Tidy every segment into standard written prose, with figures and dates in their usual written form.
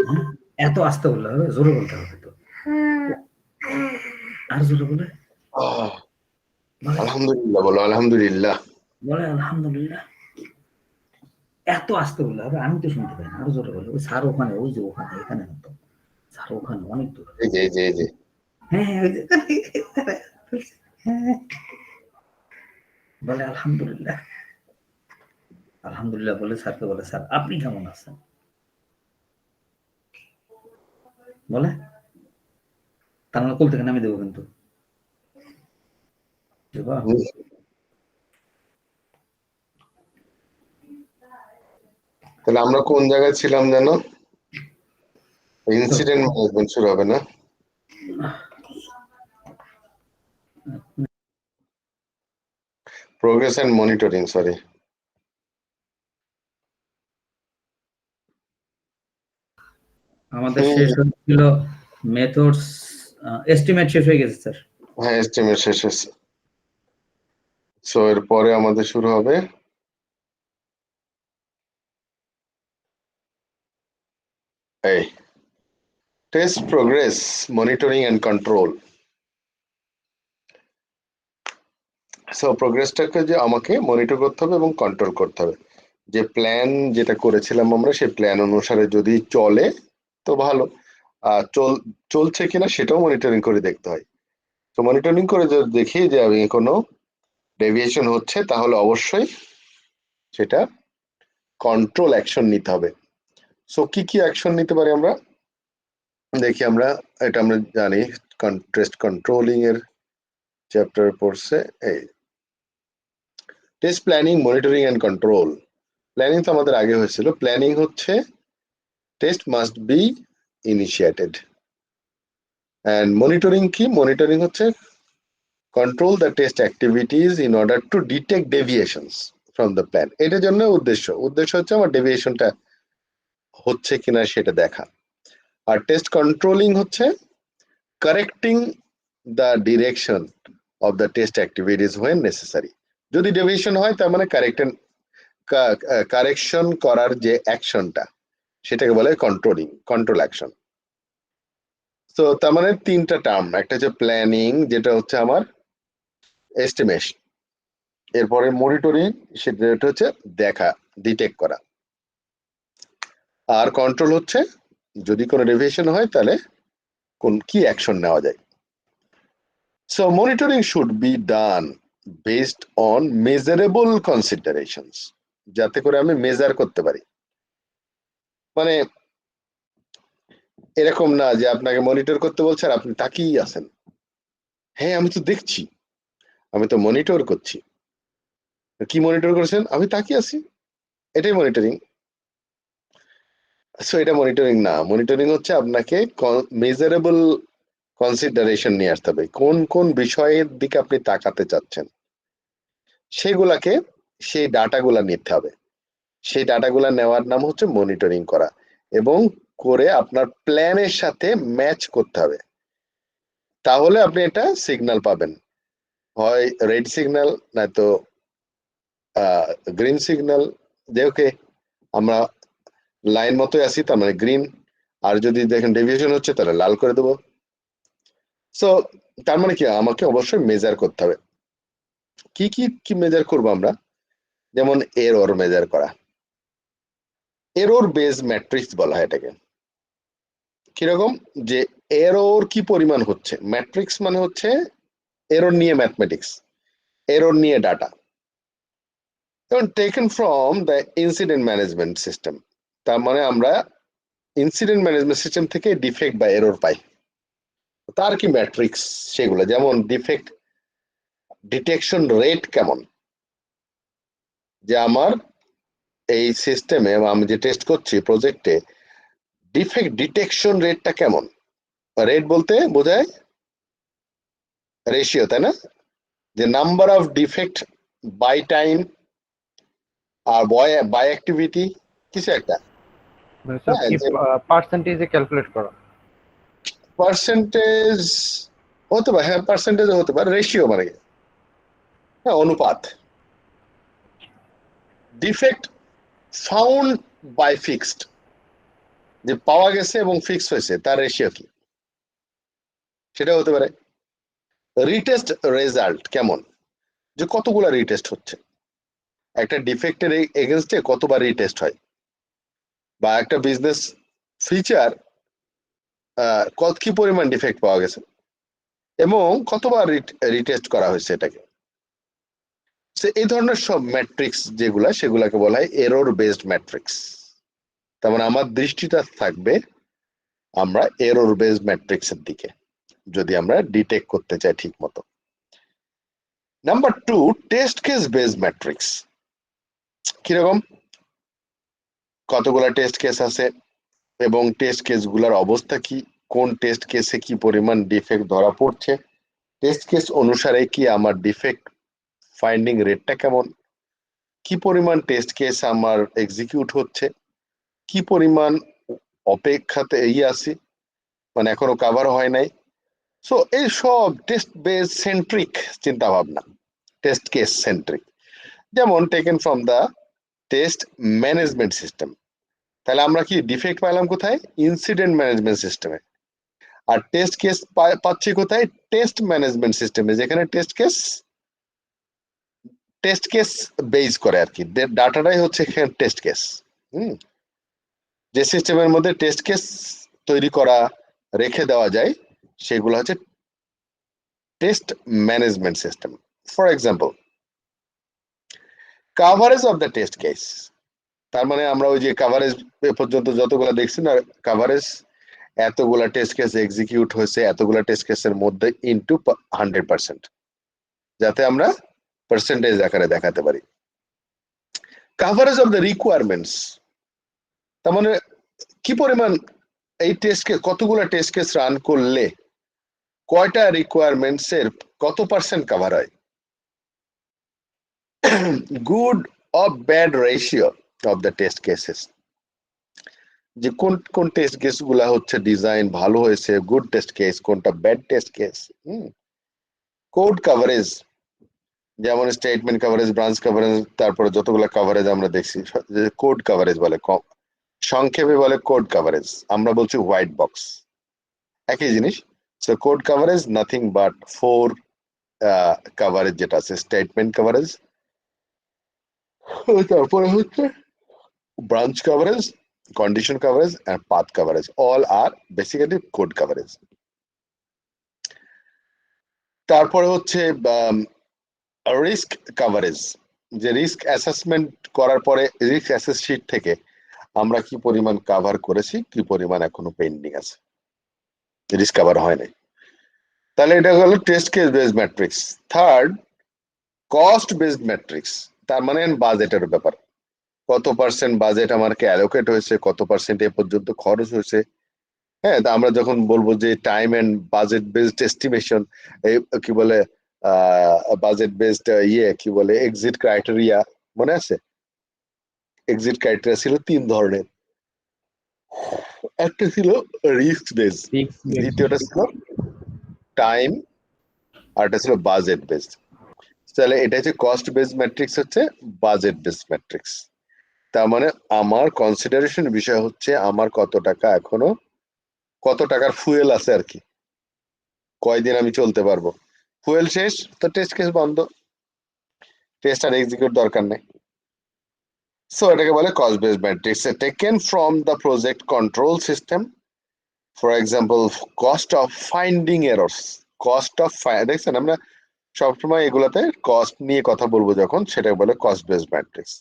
হ্যাঁ, এত আস্তে বললে হবে, জোরে বলতে হবে তো। আর জোরে বলে আলহামদুলিল্লাহ বলো, আলহামদুলিল্লাহ। বলে আলহামদুলিল্লাহ। এত আস্তে বললে হবে, আমি তো শুনতে পাই না, আরো জোরে বলে। ওই স্যার ওখানে, ওই যে ওখানে, এখানে না তো, স্যার ওখানে অনেক দূর। এই যে এই যে এই যে হ্যাঁ হ্যাঁ, ওই যে হ্যাঁ, বলে আলহামদুলিল্লাহ। আলহামদুলিল্লাহ বলে স্যারকে বলে, স্যার আপনি কেমন আছেন বলে, তার মানে কোল থেকে নামিয়ে দেবো কিন্তু। দেবা? তাহলে আমরা কোন জায়গায় ছিলাম যেন? ইনসিডেন্ট ম্যানেজমেন্ট শুরু হবে না? Progress and monitoring, sorry. আমাদের শেষ হয়েছিল মেথডস, এস্টিমেট শেষ হয়ে গেছে স্যার। হ্যাঁ, এস্টিমেট শেষ হয়েছে। সো এরপরে আমাদের শুরু হবে এই test, progress, monitoring and control. So প্রোগ্রেসটাকে যে আমাকে মনিটর করতে হবে এবং কন্ট্রোল করতে হবে। যে প্ল্যান যেটা করেছিলাম আমরা, সেই প্ল্যান অনুসারে যদি চলে তো ভালো, আর চলছে কিনা সেটাও মনিটরিং করে দেখতে হয়। তো মনিটরিং করে যদি দেখি যে আমি কোনো ডেভিয়েশন হচ্ছে, তাহলে অবশ্যই সেটা কন্ট্রোল অ্যাকশন নিতে হবে। সো কি কি অ্যাকশন নিতে পারি আমরা দেখি। এটা আমরা জানি, টেস্ট কন্ট্রোলিং এর চ্যাপ্টার পড়ছে। এই test planning, monitoring and control. Planning তো আমাদের আগে হয়েছিল। প্ল্যানিং হচ্ছে test must be initiated, and monitoring কি? মনিটরিং হচ্ছে control the test activities in order to detect deviations from the plan. এটার জন্য উদ্দেশ্য হচ্ছে আমার ডেভিয়েশনটা হচ্ছে কিনা সেটা দেখা। আর টেস্ট কন্ট্রোলিং হচ্ছে correcting the direction of the test activities when necessary. যদি ডেভিয়েশন হয় তার মানে কারেকশন করার যে অ্যাকশনটা, সেটাকে বলে কন্ট্রোল অ্যাকশন। তো তার মানে তিনটা টার্ম, একটা হচ্ছে প্ল্যানিং, যেটা হচ্ছে আমার এস্টিমেশন, এরপরে মনিটরিং, সেটা হচ্ছে দেখা, ডিটেক্ট করা, আর কন্ট্রোল হচ্ছে যদি কোনো ডেভিয়েশন হয় তাহলে কি অ্যাকশন নেওয়া যায়। So monitoring should be done based on measurable considerations, যাতে করে আমি মেজার করতে পারি। মানে এরকম না যে আপনাকে মনিটর করতে বলছে আর আপনি তাকিয়েই আছেন। হ্যাঁ, আমি তো দেখছি, আমি তো মনিটর করছি। কি মনিটর করেছেন? আমি তাকিয়ে আছি, এটাই মনিটরিং। সো এটা মনিটরিং না। মনিটরিং হচ্ছে আপনাকে মেজারেবল কনসিডারেশন নিয়ে আসতে হবে। কোন কোন বিষয়ের দিকে আপনি তাকাতে চাচ্ছেন সেগুলাকে, সেই ডাটাগুলা নিতে হবে। সেই ডাটাগুলা নেওয়ার নাম হচ্ছে মনিটরিং করা, এবং করে আপনার প্ল্যানের সাথে ম্যাচ করতে হবে। তাহলে আপনি এটা সিগন্যাল পাবেন, হয় রেড সিগন্যাল, নয়তো গ্রিন সিগন্যাল। যে ওকে, আমরা লাইন মতোই আছি, তার মানে গ্রিন। আর যদি দেখেন ডেভিয়েশন হচ্ছে তাহলে লাল করে দেবো। সো তার মানে কি, আমাকে অবশ্যই মেজার করতে হবে। কি কি কি মেজার করবো আমরা? যেমন এরর মেজার করা, এরর বেস ম্যাট্রিক্স বলা হয় এটাকে। কিরকম? যে এরর কি পরিমাণ হচ্ছে, ম্যাট্রিক্স মানে হচ্ছে এরর নিয়ে ম্যাথমেটিক্স, এরর নিয়ে ডাটা। যেমন taken from the incident management system, তার মানে আমরা ইনসিডেন্ট ম্যানেজমেন্ট সিস্টেম থেকে ডিফেক্ট বা এরর পাই। তার কি ম্যাট্রিক্স সেগুলো, যেমন ডিফেক্ট ডিটেকশন রেট কেমন, যে আমার এই সিস্টেমে আমি যে টেস্ট করছি প্রজেক্টে, ডিফেক্ট ডিটেকশন রেটটা কেমন। রেট বলতে বোঝায় রেশিও, তাই না? যে number of defect by time আর বাই অ্যাক্টিভিটি, কিছু একটা। মানে সব হ্যাঁ, কি যে পার্সেন্টেজে ক্যালকুলেট করা? পার্সেন্টেজ হতে পারে, হ্যাঁ পার্সেন্টেজ হতে পারে, রেশিও মানে হ্যাঁ অনুপাত। ডিফেক্ট ফাউন্ড বাই ফিক্সড, যে পাওয়া গেছে এবং ফিক্স হয়েছে তার রেশিও কি, সেটা হতে পারে। রিটেস্ট রেজাল্ট কেমন, যে কতগুলা রিটেস্ট হচ্ছে, একটা ডিফেক্টের এগেনস্টে কতবার রিটেস্ট হয়, বা একটা বিজনেস ফিচার কত কি পরিমাণ ডিফেক্ট পাওয়া গেছে এবং কতবার রিটেস্ট করা হয়েছে এটাকে। এই ধরনের সব ম্যাট্রিক্স যেগুলা, সেগুলাকে বলা হয় এরর বেসড ম্যাট্রিক্স। তার মানে আমার দৃষ্টিটা থাকবে আমরা এরর বেসড ম্যাট্রিক্স এর দিকে, যদি আমরা ডিটেক্ট করতে চাই ঠিক মতো। Number 2, test case based matrix. কিরকম, কতগুলা টেস্ট কেস আছে এবং টেস্ট কেস গুলার অবস্থা কি, কোন টেস্ট কেসে কি পরিমাণ ডিফেক্ট ধরা পড়ছে, টেস্ট কেস অনুসারে কি আমার ডিফেক্ট ফাইন্ডিং রেটটা কেমন, কি পরিমাণ টেস্ট কেস আমার এক্সিকিউট হচ্ছে, কি পরিমাণ অপেক্ষাতে আছি, মানে এখনো কভার হয় নাই। সো এই সব টেস্ট বেস সেন্ট্রিক চিন্তা ভাবনা, টেস্ট কেস সেন্ট্রিক। যেমন taken from the test management system, তাহলে আমরা কি ডিফেক্ট পাইলাম কোথায়, ইনসিডেন্ট ম্যানেজমেন্ট সিস্টেমে। আর টেস্ট কেস পাচ্ছি কোথায়, টেস্ট ম্যানেজমেন্ট সিস্টেমে, যেখানে টেস্ট কেস বেস করে আর কি, ডাটাটাই হচ্ছে এখানে টেস্ট কেস। যে সিস্টেমের মধ্যে টেস্ট কেস তৈরি করা রেখে দেওয়া যায় সেগুলো হচ্ছে test management system. For example, coverage of the test case, তার মানে আমরা ওই যে কাভারেজ এ পর্যন্ত যতগুলা দেখছি না, কাভারেজ এতগুলা টেস্ট কেস এক্সিকিউট হয়েছে এতগুলা টেস্ট কেসের মধ্যে ইনটু 100%, যাতে আমরা পার্সেন্টেজ আকারে দেখাতে পারি। কাভারেজ অফ দ্য রিকোয়ারমেন্টস, তার মানে কি পরিমাণ এই টেস্ট কেস, কতগুলা টেস্ট কেস রান করলে কয়টা রিকোয়ারমেন্টস এর কত পার্সেন্ট কভার হয়। Good or bad ratio of the test cases, যে কোন কোন টেস্ট কেস গুলা হচ্ছে ডিজাইন ভালো হয়েছে, গুড টেস্ট কেস, কোনটা bad test case. Code coverage, যেমন স্টেটমেন্ট কভারেজ, ব্রাঞ্চ কভারেজ, তারপরে যতগুলো কভারেজ আমরা দেখছি কোড কভারেজ বলে, সংক্ষেপে বলে কোড কভারেজ, আমরা বলছি হোয়াইট বক্স, একই জিনিস। So code coverage nothing but 4 coverage যেটা আছে, স্টেটমেন্ট কভারেজ, তারপরে হচ্ছে branch coverage, condition coverage and path coverage, all are basically code coverage. তারপরে হচ্ছে রিস্ক কভারেজ, যে রিস্ক অ্যাসেসমেন্ট করার পরে রিস্ক অ্যাসেস শিট থেকে আমরা কি পরিমাণ কভার করেছি, কি পরিমাণ এখনো পেন্ডিং আছে, রিস্ক কভার হয় নাই। তাহলে এটা হলো test case based matrix. Third, cost based matrix, তার মানে বাজেটের ব্যাপার, কত পার্সেন্ট বাজেট আমাকে অ্যালোকেট হয়েছে, কত পার্সেন্ট এ পর্যন্ত খরচ হয়েছে। হ্যাঁ, আমরা যখন বলবো যে time and budget based estimation, কি বলে বাজেট বেসড কি বলে এক্সিট ক্রাইটেরিয়া, মনে আছে? এক্সিট ক্রাইটেরিয়া ছিল 3 ধরনের, একটা ছিল রিস্ক বেস, দ্বিতীয়টা ছিল টাইম, আর একটা ছিল বাজেট বেসড। তাহলে এটা হচ্ছে কস্ট বেসড ম্যাট্রিক্স, হচ্ছে বাজেট বেসড ম্যাট্রিক্স। তার মানে আমার কনসিডারেশন বিষয় হচ্ছে আমার কত টাকা এখনো, কত টাকার ফুয়েল আছে আর কি, কয়দিন আমি চলতে পারবো, ফুয়েল শেষ তো টেস্ট কেস বন্ধ, টেস্ট আর এক্সিকিউট দরকার নেই। সো এটাকে বলে cost based matrix, taken from the project control system. For example, cost of finding errors, cost of দেখছেন আমরা সবসময় এগুলাতে কস্ট নিয়ে কথা বলবো যখন, সেটা বলে cost based matrix.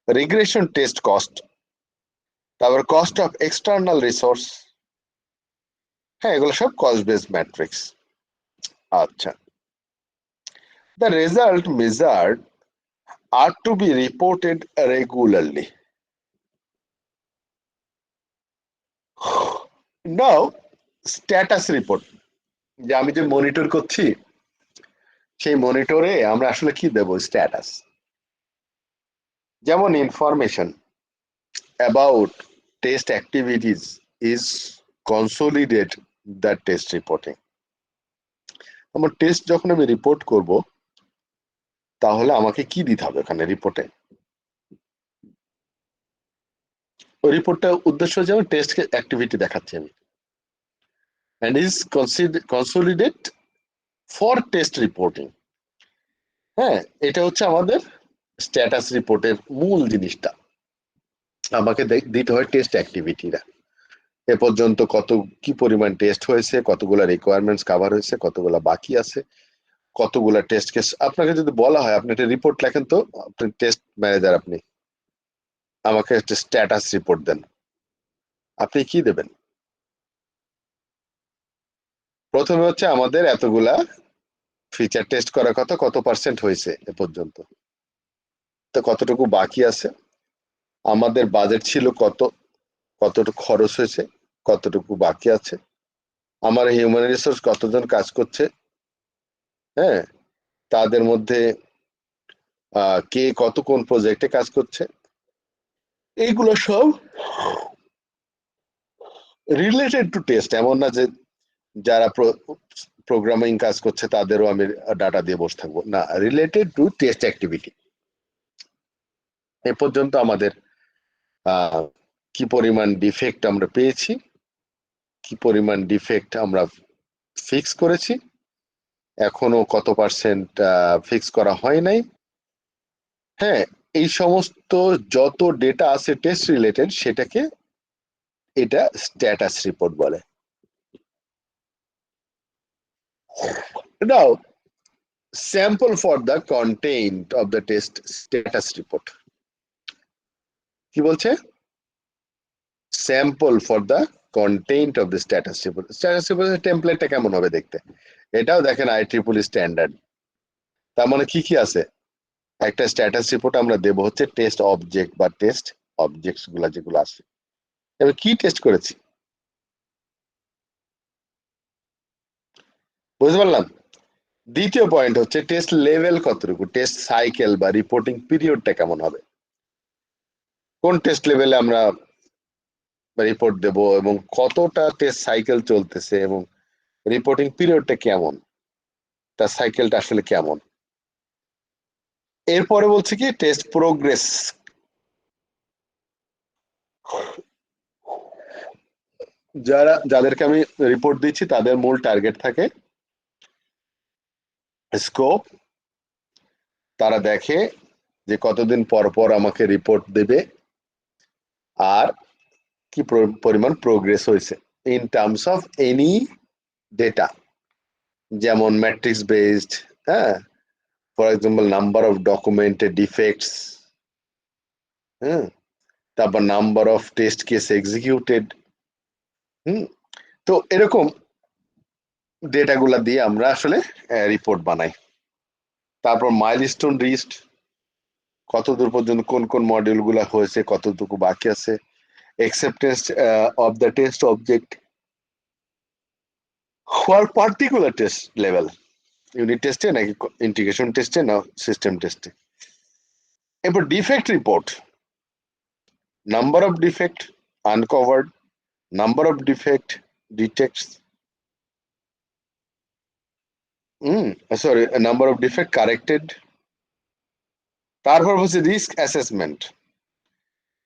Regression test cost, তারপর কস্ট অফ এক্সটার্নাল রিসোর্স, হ্যাঁ এগুলো সব কস্ট বেসড ম্যাট্রিক্স। আচ্ছা, the result measured are to be reported regularly. Now, status report, যে আমি যে মনিটর করছি সেই মনিটরে আমরা আসলে কি দেব, স্ট্যাটাস। যেমন information about test activities is consolidate the test reporting. আমার টেস্ট যখন আমি রিপোর্ট করব তাহলে আমাকে কি দিতে হবে ওখানে রিপোর্টে, ওই রিপোর্টটা উদ্দেশ্য হচ্ছে আমি টেস্ট অ্যাক্টিভিটি দেখাচ্ছি আমি, and is consolidate for test reporting। হ্যাঁ, এটা হচ্ছে আমাদের স্ট্যাটাস রিপোর্টের মূল জিনিসটা। আমাকে দিতে হয় টেস্ট অ্যাক্টিভিটিরা, এ পর্যন্ত কত কি পরিমাণ টেস্ট হয়েছে, কতগুলা রিকোয়ারমেন্টস কভার হয়েছে, কতগুলা বাকি আছে, কতগুলা টেস্ট কেস। আপনাকে যদি বলা হয় আপনি একটা রিপোর্ট লেখেন, তো আপনি টেস্ট ম্যানেজার, আপনি আমাকে একটা স্ট্যাটাস রিপোর্ট দেন, আপনি কি দেবেন? প্রথমে হচ্ছে আমাদের এতগুলা ফিচার টেস্ট করার কথা, কত পার্সেন্ট হয়েছে এ পর্যন্ত, তো কতটুকু বাকি আছে, আমাদের বাজেট ছিল কত, কতটুকু খরচ হয়েছে, কতটুকু বাকি আছে, আমার হিউম্যান রিসোর্স কতজন কাজ করছে, হ্যাঁ, তাদের মধ্যে কে কত কোন প্রজেক্টে কাজ করছে, এইগুলো সব রিলেটেড টু টেস্ট। এমন না যে যারা প্রোগ্রামিং কাজ করছে তাদেরও আমি ডাটা দিয়ে বসে থাকবো, না, রিলেটেড টু টেস্ট অ্যাক্টিভিটি। এ পর্যন্ত আমাদের কি পরিমাণ ডিফেক্ট আমরা পেয়েছি, কি পরিমাণ ডিফেক্ট আমরা ফিক্স করেছি, এখনো কত পার্সেন্ট ফিক্স করা হয় নাই, হ্যাঁ, এই সমস্ত যত ডেটা আছে টেস্ট রিলেটেড, সেটাকে এটা স্ট্যাটাস রিপোর্ট বলে। নাও sample for the content of the test status report। কি বলছে? sample for the content of the status report। status report এর টেমপ্লেটটা কেমন হবে দেখতে? এটাও দেখেন IEEE স্ট্যান্ডার্ড। তার মানে কি কি আছে? একটা স্ট্যাটাস রিপোর্ট আমরা দেব হচ্ছে টেস্ট অবজেক্ট বা টেস্ট অবজেক্টস গুলা যেগুলো আছে, এবার কি টেস্ট করেছি বুঝতে পারলাম। দ্বিতীয় পয়েন্ট হচ্ছে টেস্ট লেভেল কতটুকু, টেস্ট সাইকেল বা রিপোর্টিং পিরিয়ডটা কেমন হবে, কোন টেস্ট লেভেলে আমরা রিপোর্ট দেব এবং কতটা টেস্ট সাইকেল চলতেছে এবং রিপোর্টিং পিরিয়ডটা কেমন, তার সাইকেলটা আসলে কেমন। এরপরে বলছে কি টেস্ট প্রোগ্রেস। যাদেরকে আমি রিপোর্ট দিচ্ছি তাদের মূল টার্গেট থাকে স্কোপ, তারা দেখে যে কতদিন পর পর আমাকে রিপোর্ট দেবে আর কি পরিমাণ প্রোগ্রেস হয়েছে in terms of any data, যেমন ম্যাট্রিক্স বেসড, হ্যাঁ, for example number of documented defects, হ্যাঁ, তারপর number of test case executed, তো এরকম ডেটাগুলা দিয়ে আমরা আসলে রিপোর্ট বানাই। তারপর মাইলস্টোন রিচড, কতদূর পর্যন্ত কোন কোন মডিউল গুলা হয়েছে, কতটুকু বাকি আছে, acceptance of the test object for particular test level, unit টেস্টে নাকি ইন্টিগ্রেশন টেস্টে না সিস্টেম টেস্টে। এরপর defect report, number of defect uncovered, number of defect detects, sorry, number of defect corrected. তারপর হচ্ছে risk assessment,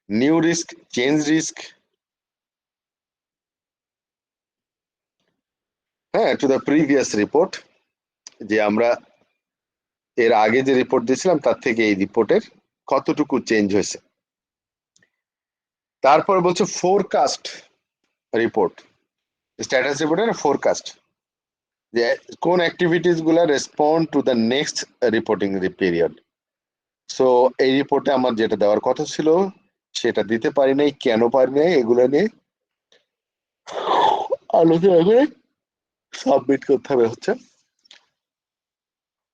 new risk, change risk, হ্যাঁ, to the previous report, যে আমরা এর আগে যে রিপোর্ট দিয়েছিলাম তার থেকে এই রিপোর্টের কতটুকু চেঞ্জ হয়েছে। তারপর বলছে ফোরকাস্ট রিপোর্ট, স্ট্যাটাস রিপোর্টের ফোরকাস্ট, যে কোন অ্যাক্টিভিটিস গুলা respond to the next reporting period. So এই রিপোর্টে আমার যেটা দেওয়ার কথা ছিল সেটা দিতে পারি নাই, কেন পারি নাই, এগুলো নিয়ে আলোচনা করে সাবমিট করতে হবে হচ্ছে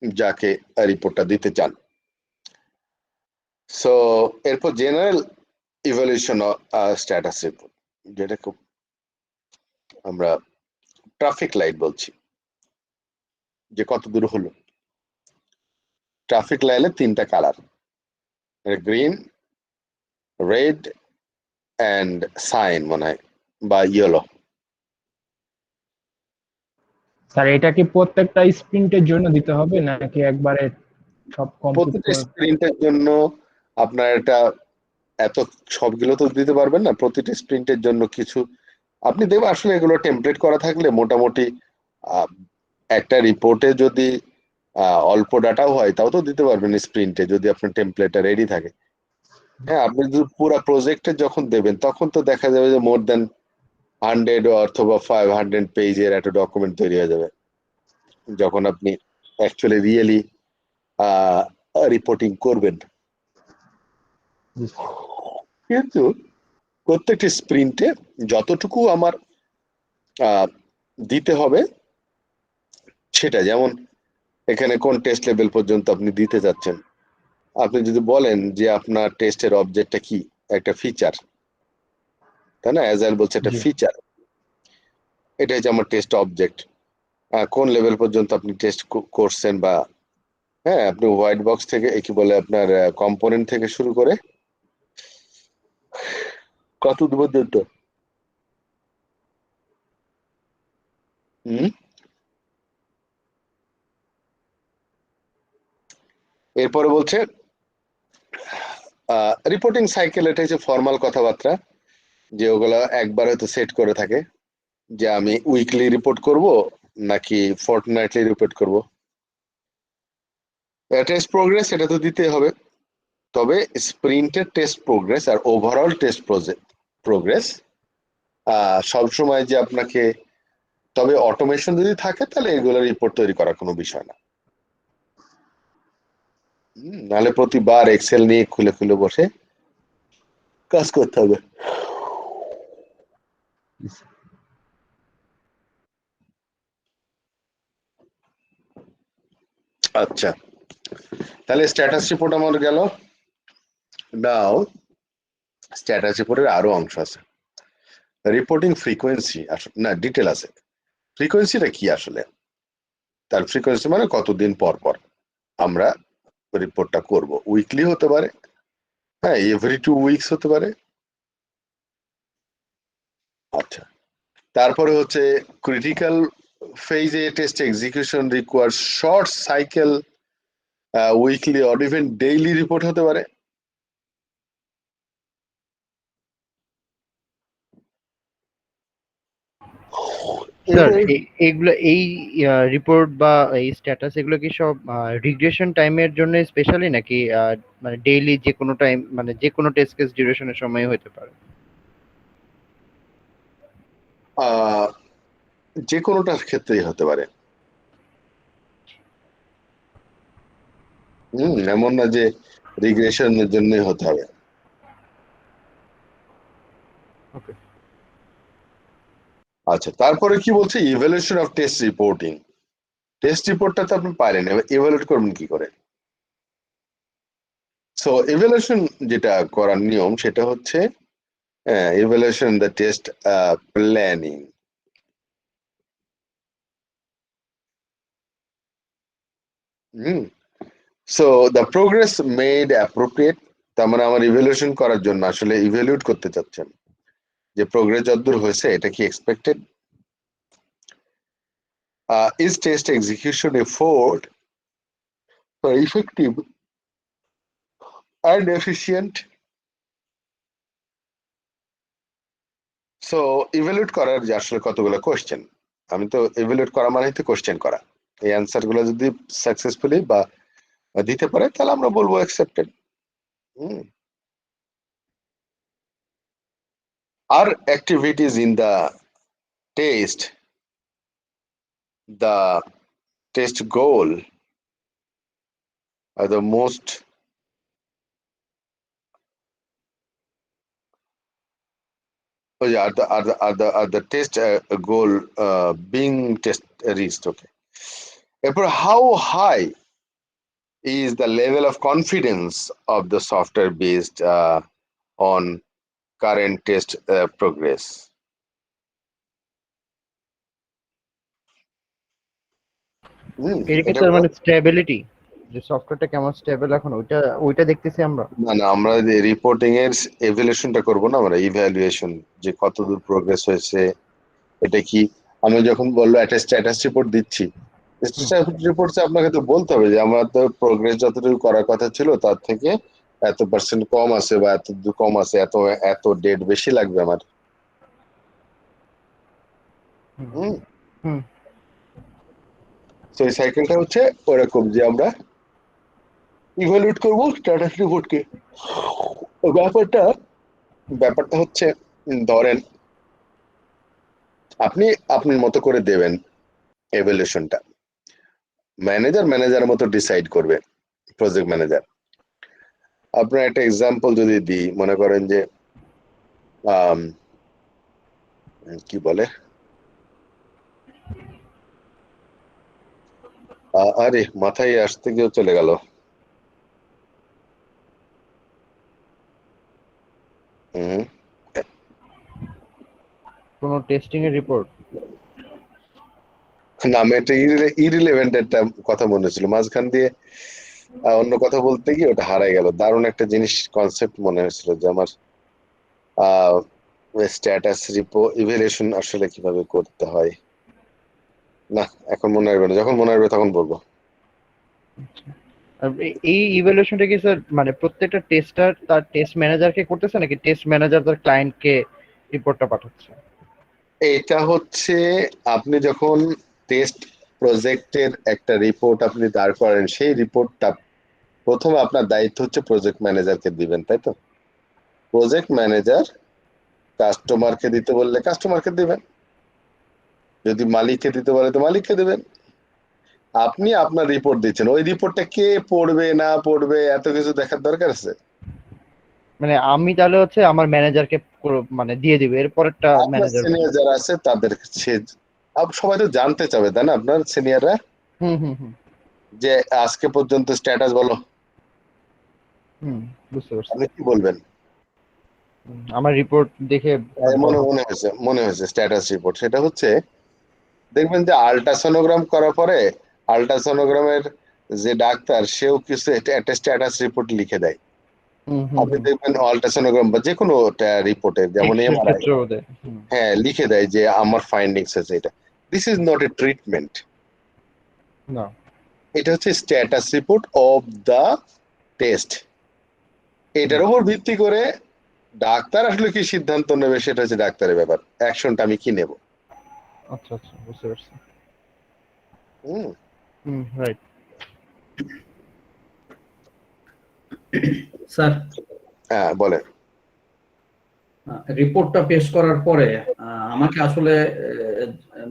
যাকে রিপোর্টটা দিতে চান। সো এরপর জেনারেল ইভ্যালুয়েশন স্ট্যাটাস রিপোর্ট, যেটা খুব আমরা ট্রাফিক লাইট বলছি, যে কত দূর হলো। ট্রাফিক লাইটে তিনটা colour, green, red and sign মনে হয়, বা ইয়েলো। স্যার এটা কি প্রত্যেকটা স্প্রিন্টের জন্য দিতে হবে নাকি একবারে সব কমপ্লিট প্রত্যেকটা স্প্রিন্টের জন্য আপনার এটা এত সবগুলো তো দিতে পারবেন না, প্রতিটি স্প্রিন্টের জন্য কিছু আপনি দেখবেন। আসলে এগুলো টেমপ্লেট করা থাকলে মোটামুটি একটা রিপোর্টে যদি অল্প ডাটাও হয় তাও তো দিতে পারবেন স্প্রিন্টে, যদি আপনার টেমপ্লেটটা রেডি থাকে। হ্যাঁ, আপনি যদি পুরো প্রজেক্টে যখন দেবেন তখন তো দেখা যাবে যে মোর দেন 100 অথবা 500 পেজের একটা ডকুমেন্ট তৈরি হয়ে যাবে, যখন আপনি অ্যাকচুয়ালি রিয়েলি রিপোর্টিং করবেন। কিন্তু প্রত্যেকটি স্প্রিন্টে যতটুকু আমার দিতে হবে সেটা, যেমন এখানে কোন টেস্ট লেভেল পর্যন্ত আপনি দিতে যাচ্ছেন। আপনি যদি বলেন যে আপনার টেস্টের অবজেক্টটা কি, একটা ফিচার, তাই না? অ্যাজাইল বলছে একটা জি ফিচার, এটা হচ্ছে আমার টেস্ট অবজেক্ট। কোন লেভেল পর্যন্ত আপনি টেস্ট করছেন, বা হ্যাঁ আপনি হোয়াইট বক্স থেকে কি বলে আপনার কম্পোনেন্ট থেকে শুরু করে কত দূর পর্যন্ত। হুম। এরপরে বলছে রিপোর্টিং সাইকেল, এটা হচ্ছে ফর্মাল কথাবার্তা, যে ওগুলো একবার হয়তো সেট করে থাকে যে আমি উইকলি রিপোর্ট করব নাকি ফর্টনাইটলি রিপোর্ট করব। টেস্ট প্রোগ্রেস এটা তো দিতে হবে, তবে স্প্রিন্টের টেস্ট প্রোগ্রেস আর ওভারঅল টেস্ট প্রোগ্রেস সবসময় যে আপনাকে, তবে অটোমেশন যদি থাকে তাহলে এগুলো রিপোর্ট তৈরি করার কোনো বিষয় না। নাহলে প্রতিবার এক্সেল নিয়ে খুলে খুলে বসে কাজ করতে হবে। আচ্ছা, তাহলে স্ট্যাটাস রিপোর্ট আমার গেল। নাও স্ট্যাটাস রিপোর্টের আরো অংশ আছে, রিপোর্টিং ফ্রিকোয়েন্সি না ডিটেল আছে। ফ্রিকোয়েন্সিটা কি আসলে? তার ফ্রিকোয়েন্সি মানে কতদিন পর পর আমরা রিপোর্টটা করব। উইকলি হতে পারে, হ্যাঁ এভরি 2 উইকস হতে পারে। আচ্ছা, তারপরে হচ্ছে ক্রিটিক্যাল ফেজে test execution require short cycle weekly or even daily report হতে পারে। স্যার এইগুলো এই রিপোর্ট বা এই স্ট্যাটাস এগুলো কি সব রিগ্রেশন টাইমের জন্য স্পেশালি, নাকি মানে ডেইলি যে কোনো টাইম, মানে যে কোনো টেস্ট কেস ডিউরেশনের সময় হতে পারে? যে কোনোটার ক্ষেত্রেই হতে পারে। এমন না যে রিগ্রেশনের জন্যই হতে হবে। ওকে। আচ্ছা, তারপরে কি বলছে, evaluation of test reporting. Test রিপোর্টটা তো আপনি পাইলেন, এবার ইভ্যালুয়েট করবেন কি করে? সো ইভ্যালুয়েশন যেটা করার নিয়ম সেটা হচ্ছে evaluation the test planning. So the progress made appropriate, তার মানে আমার ইভ্যালুয়েশন করার জন্য আসলে ইভ্যালুয়েট করতে চাচ্ছেন যে প্রোগ্রেস যতদূর হয়েছে এটা কি expected. Is test execution effort effective and efficient. So evaluate করার যে আসলে কতগুলো কোশ্চেন, আমি তো ইভ্যালুয়েট করা মানে তো কোশ্চেন করা, এই অ্যান্সার গুলো যদি সাকসেসফুলি বা দিতে পারে তাহলে আমরা বলবো অ্যাকসেপ্টেড। আর activities in the test, the test goal are the most are the test goal being test reached. Okay, therefore how high is the level of confidence of the software based on current test progress? এটা কি sir মানে stability, যে সফটওয়্যারটা কেমন stable এখন, ওইটা দেখতেছি আমরা। না না, আমরা রিপোর্টিং এর এভালুয়েশনটা করব না, আমরা ইভ্যালুয়েশন যে কতদূর প্রোগ্রেস হয়েছে। এটা কি আমি যখন বললো একটা স্ট্যাটাস রিপোর্ট দিচ্ছি, স্ট্যাটাস রিপোর্টে আপনাকে তো বলতে হবে যে আমার তো প্রোগ্রেস যতটুকু করার কথা ছিল তার থেকে এত পার্সেন্ট কম আছে বা এত কম আছে, এত এত ডেট বেশি লাগবে আমার। হুম। হুম। তো এই সাইকেলটা হচ্ছে ওরকম যে আমরা ইভালুয়েট করবো স্ট্যাটাস রিপোর্টকে। ব্যাপারটা ব্যাপারটা হচ্ছে ধরেন আপনি আপনার মতো করে দেবেন এভ্যালুয়েশনটা, ম্যানেজারের মতো ডিসাইড করবে প্রজেক্ট ম্যানেজার। আপনার একটা এক্সাম্পল যদি দিই, মনে করেন যে কি বলে, আরে মাথায় আসতে গিয়ে চলে গেল। হুম। কোনো টেস্টিং এর রিপোর্ট? না, আমি একটা ইরিলেভেন্ট একটা কথা মনে ছিল, মাঝখান দিয়ে অন্য কথা বলতে গিয়ে ওটা হারাই গেল। দারুণ একটা জিনিস কনসেপ্ট মনে হয়েছিল যে আমার স্ট্যাটাস ইভ্যালুয়েশন আসলে কিভাবে করতে হয়। না, এখন মনে আসবে না, যখন মনে আসবে তখন বলবো। আর এই ইভ্যালুয়েশনটা কি স্যার মানে প্রত্যেকটা টেস্টার তার টেস্ট ম্যানেজারকে করতেছে নাকি টেস্ট ম্যানেজার তার ক্লায়েন্টকে রিপোর্টটা পাঠাচ্ছে? এটা হচ্ছে আপনি যখন টেস্ট প্রজেক্টের একটা রিপোর্ট আপনি দাঁড় করেন, সেই রিপোর্টটা প্রথমে আপনার দায়িত্ব হচ্ছে প্রজেক্ট ম্যানেজারকে দিবেন, তাই তো? প্রজেক্ট ম্যানেজার কাস্টমারকে দিতে বললে কাস্টমারকে দিবেন, যদি মালিককে দিতে বলে তো মালিককে দিবেন। আপনি আপনার রিপোর্ট দিচ্ছেন, ওই রিপোর্টটা কে পড়বে না পড়বে এত কিছু দেখার দরকার আছে? মানে আমি তাহলে হচ্ছে আমার ম্যানেজারকে মানে দিয়ে দিবে, এরপরেরটা আপনার ম্যানেজার। সিনিয়র যারা আছে তাদের সে সবাই তো জানতে চাবে, তাই না, আপনার সিনিয়ররা হুম হুম হুম যে আজকে পর্যন্ত স্ট্যাটাস বলো। হুম, বুঝতে পারছি। আপনি কি বলবেন? আমার রিপোর্ট দেখে মনে মনে হয়েছে স্ট্যাটাস রিপোর্ট, সেটা হচ্ছে দেখবেন যে আল্ট্রাসোনোগ্রাম করার পরে আল্ট্রাসোনোগ্রামের যে ডাক্তার সেও কিছু একটা স্ট্যাটাস রিপোর্ট লিখে দেয়। হুম হুম আপনি হুম, দেখবেন আল্ট্রাসোনোগ্রাম বা যে কোনো রিপোর্টে, যেমন এক্স-রের এমআরআই, ক্ষেত্রেও দেয়। হুম, হ্যাঁ লিখে দেয় যে আমার ফাইন্ডিংস আছে এটা। This is not a treatment, না। এটা হচ্ছে status report of the test. এটার উপর ভিত্তি করে ডাক্তার আসলে কি সিদ্ধান্ত নেবে সেটা হচ্ছে ডাক্তারের ব্যাপার, অ্যাকশনটা আমি কি নেব। আচ্ছা আচ্ছা, বুঝতে পারছি। হুম। হুম, রাইট। স্যার, হ্যাঁ বলেন। রিপোর্টটা পেশ করার পরে আমাকে আসলে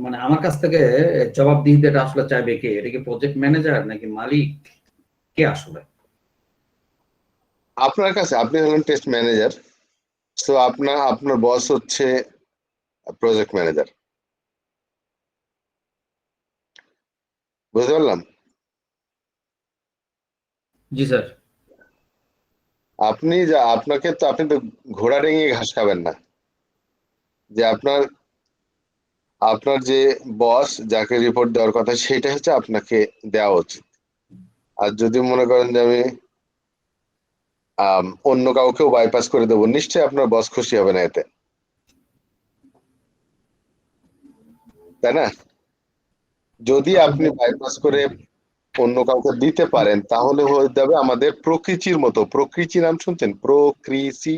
মানে আমার কাছ থেকে জবাবদিহিতাটা আসলে চাইবে কে? এটা কি প্রজেক্ট ম্যানেজার নাকি মালিক, কে আসলে? আপনার কাছে, আপনি হলেন টেস্ট ম্যানেজার, তো আপনার বস হচ্ছে প্রজেক্ট ম্যানেজার, বুঝতে পারলাম? জি স্যার। আপনাকে তো, আপনি তো ঘোড়া ডিঙিয়ে ঘাস খাবেন না, যে আপনার যে বস যাকে রিপোর্ট দেওয়ার কথা সেটা হচ্ছে আপনাকে দেওয়া উচিত। আর যদি মনে করেন যে আমি অন্য কাউকেও বাইপাস করে দেবো, নিশ্চয়ই আপনার বস খুশি হবে না এতে, তাই না? যদি আপনি বাইপাস করে অন্য কাউকে দিতে পারেন তাহলে হয়ে যাবে আমাদের প্রকৃতির মতো। প্রকৃতি নাম শুনছেন? প্রকৃতি,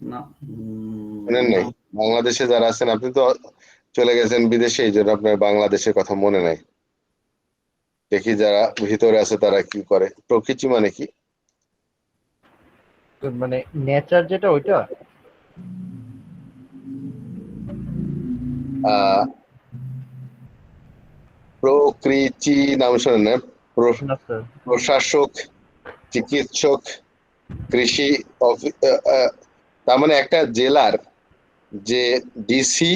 না, শোনেন নাই? বাংলাদেশে যারা আছেন, আপনি তো চলে গেছেন বিদেশে, এই জন্য আপনার বাংলাদেশের কথা মনে নাই। দেখি যারা ভিতরে আছে তারা কি করে। প্রকৃতি মানে কি? তো মানে নেচার যেটা ওইটা? আহ প্রকৃতি নাম শোনেন না? না স্যার। প্রশাসক, চিকিৎসক, কৃষি তার মানে একটা জেলার যে ডিসি,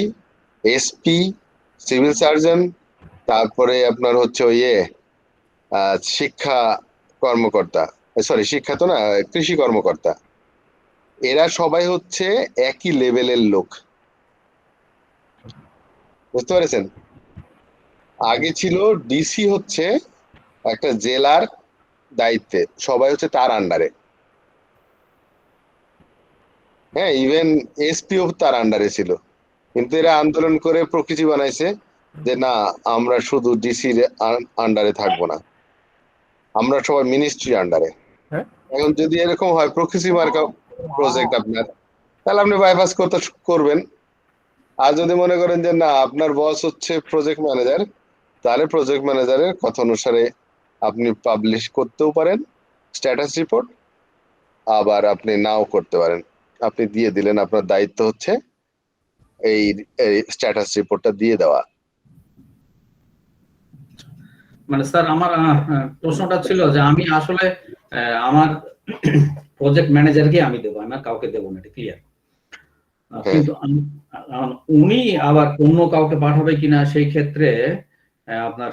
এসপি, সিভিল সার্জন, তারপরে আপনার হচ্ছে ওই শিক্ষা কর্মকর্তা, সরি শিক্ষা তো না, কৃষি কর্মকর্তা, এরা সবাই হচ্ছে একই লেভেলের লোক, বুঝতে পেরেছেন? আগে ছিল ডিসি হচ্ছে একটা জেলার দায়িত্বে, সবাই হচ্ছে তার আন্ডারে, হ্যাঁ ইভেন এসপিও তার আন্ডারে ছিল। কিন্তু এরা আন্দোলন করে প্রকৃতি বানাইছে, যে না আমরা শুধু ডিসির আন্ডারে থাকবো না, আমরা সবাই মিনিস্ট্রি আন্ডারে। হ্যাঁ। এখন যদি এরকম হয় প্রকৃতি মার্কা প্রজেক্ট আপনার, তাহলে আপনি বাইপাস করবেন। আর যদি মনে করেন যে না আপনার বস হচ্ছে প্রজেক্ট ম্যানেজার, তাহলে প্রজেক্ট ম্যানেজারের কথা অনুসারে আপনি পাবলিশ করতেও পারেন স্ট্যাটাস রিপোর্ট, আবার আপনি নাও করতে পারেন। আপনি দিয়ে দিলেন, আপনার দায়িত্ব হচ্ছে এই স্ট্যাটাস রিপোর্টটা দিয়ে দেওয়া। মানে স্যার আমার প্রশ্নটা ছিল যে আমি আসলে আমার প্রজেক্ট ম্যানেজারকে আমি দেবো, আমি আর কাউকে দেবো না, এটা ক্লিয়ার। কিন্তু উনি আবার অন্য কাউকে পাঠাবে কিনা সেই ক্ষেত্রে আপনার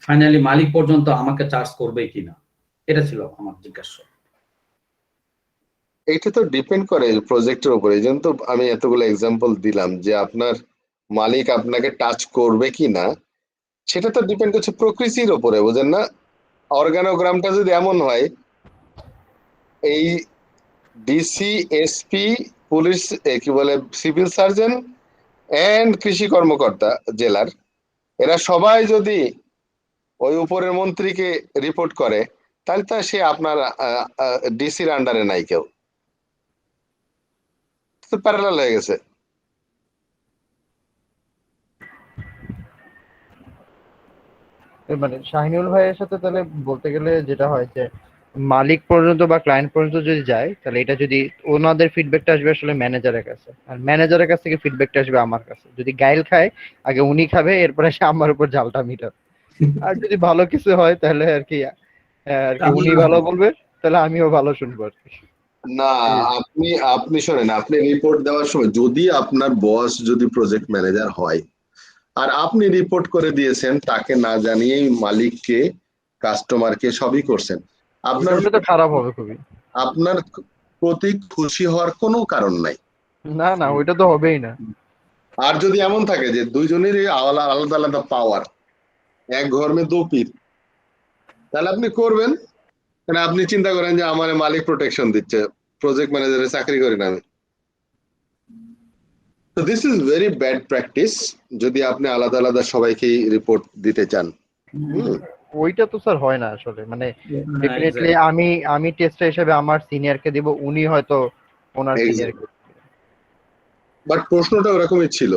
ফাইনালি মালিক পর্যন্ত আমাকে চার্জ করবে কিনা, এটা ছিল আমার জিজ্ঞাসা। এইটা তো ডিপেন্ড করে প্রজেক্টের উপরে। এই জন্য তো আমি এতগুলো এক্সাম্পল দিলাম যে আপনার মালিক আপনাকে টাচ করবে কিনা, সেটা তো ডিপেন্ড করছে প্রকৃতির উপরে, বুঝেন না? অর্গানোগ্রামটা যদি এমন হয়, এই ডিসি, এসপি, পুলিশ, কি বলে সিভিল সার্জন এন্ড কৃষি কর্মকর্তা জেলার, এরা সবাই যদি ওই উপরের মন্ত্রীকে রিপোর্ট করে, তাহলে তো সে আপনার ডিসির আন্ডারে নাই কেউ, তো প্যারালাল হয়ে গেছে। মানে শাহিনুল ভাইয়ের সাথে তাহলে বলতে গেলে যেটা হয় যে মালিক পর্যন্ত বা ক্লায়েন্ট পর্যন্ত যদি যায়, তাহলে এটা যদি ওনাদের ফিডব্যাকটা আসবে আসলে ম্যানেজারের কাছে, আর ম্যানেজারের কাছ থেকে ফিডব্যাকটা আসবে আমার কাছে। যদি গাইল খায় আগে উনি খাবে, এরপরে সে আমার উপর জালটা মিটাবে। আর যদি ভালো কিছু হয় তাহলে আর কি উনি ভালো বলবে, তাহলে আমিও ভালো শুনবো আর কি। না আপনি আপনি শোনেন, আপনি রিপোর্ট দেওয়ার সময় যদি আপনার বস যদি প্রজেক্ট ম্যানেজার হয় আর আপনি রিপোর্ট করে দিয়েছেন তাকে না জানিয়েই মালিককে, কাস্টমারকে, সবই করছেন, আপনার তো খারাপ হবে খুবই। আপনার প্রতি খুশি হওয়ার কোনো কারণ নাই। না না, ওইটা তো হবেই না। আর যদি এমন থাকে যে দুইজনেরই আলাদা আলাদা পাওয়ার, এক ঘর মে দো পীর, তাহলে আপনি করবেন। কারণ আপনি চিন্তা করেন যে আমার মালিক প্রোটেকশন দিচ্ছে, প্রজেক্ট ম্যানেজারের চাকরি করি না আমি। তো this is very bad practice যদি আপনি আলাদা আলাদা সবাইকেই রিপোর্ট দিতে চান। ওইটা তো স্যার হয় না আসলে, মানে ডেফিনেটলি আমি টেস্টার হিসেবে আমার সিনিয়রকে দিব, উনি হয়তো ওনার সিনিয়রকে। বাট প্রশ্নটা ওরকমই ছিল।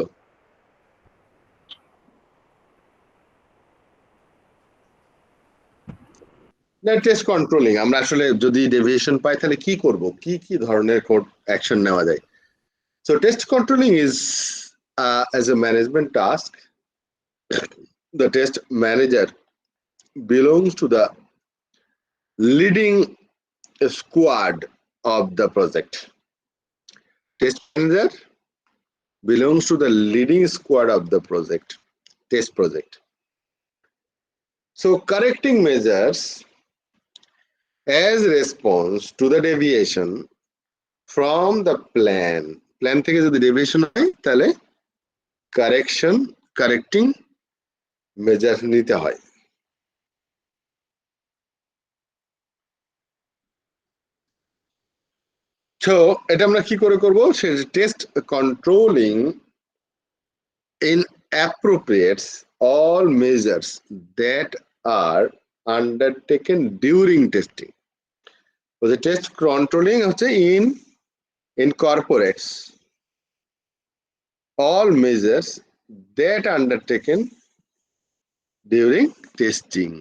টেস্ট কন্ট্রোলিং আমরা আসলে যদি ডেভিয়েশন পাই তাহলে কি করব, কি কি ধরনের কোড অ্যাকশন নেওয়া যায়। So test controlling is as a management task. The test manager belongs to the leading squad of the project. Test manager belongs to the leading squad of the test project. So correcting measures as response to the deviation from the plan থেকে যদি deviation হয় তাহলে correcting measures নিতে হয়। So এটা আমরা কি করে করব, সে test controlling inappropriates all measures that are undertaken during testing. So the test controlling হচ্ছে incorporates all measures that are undertaken during testing.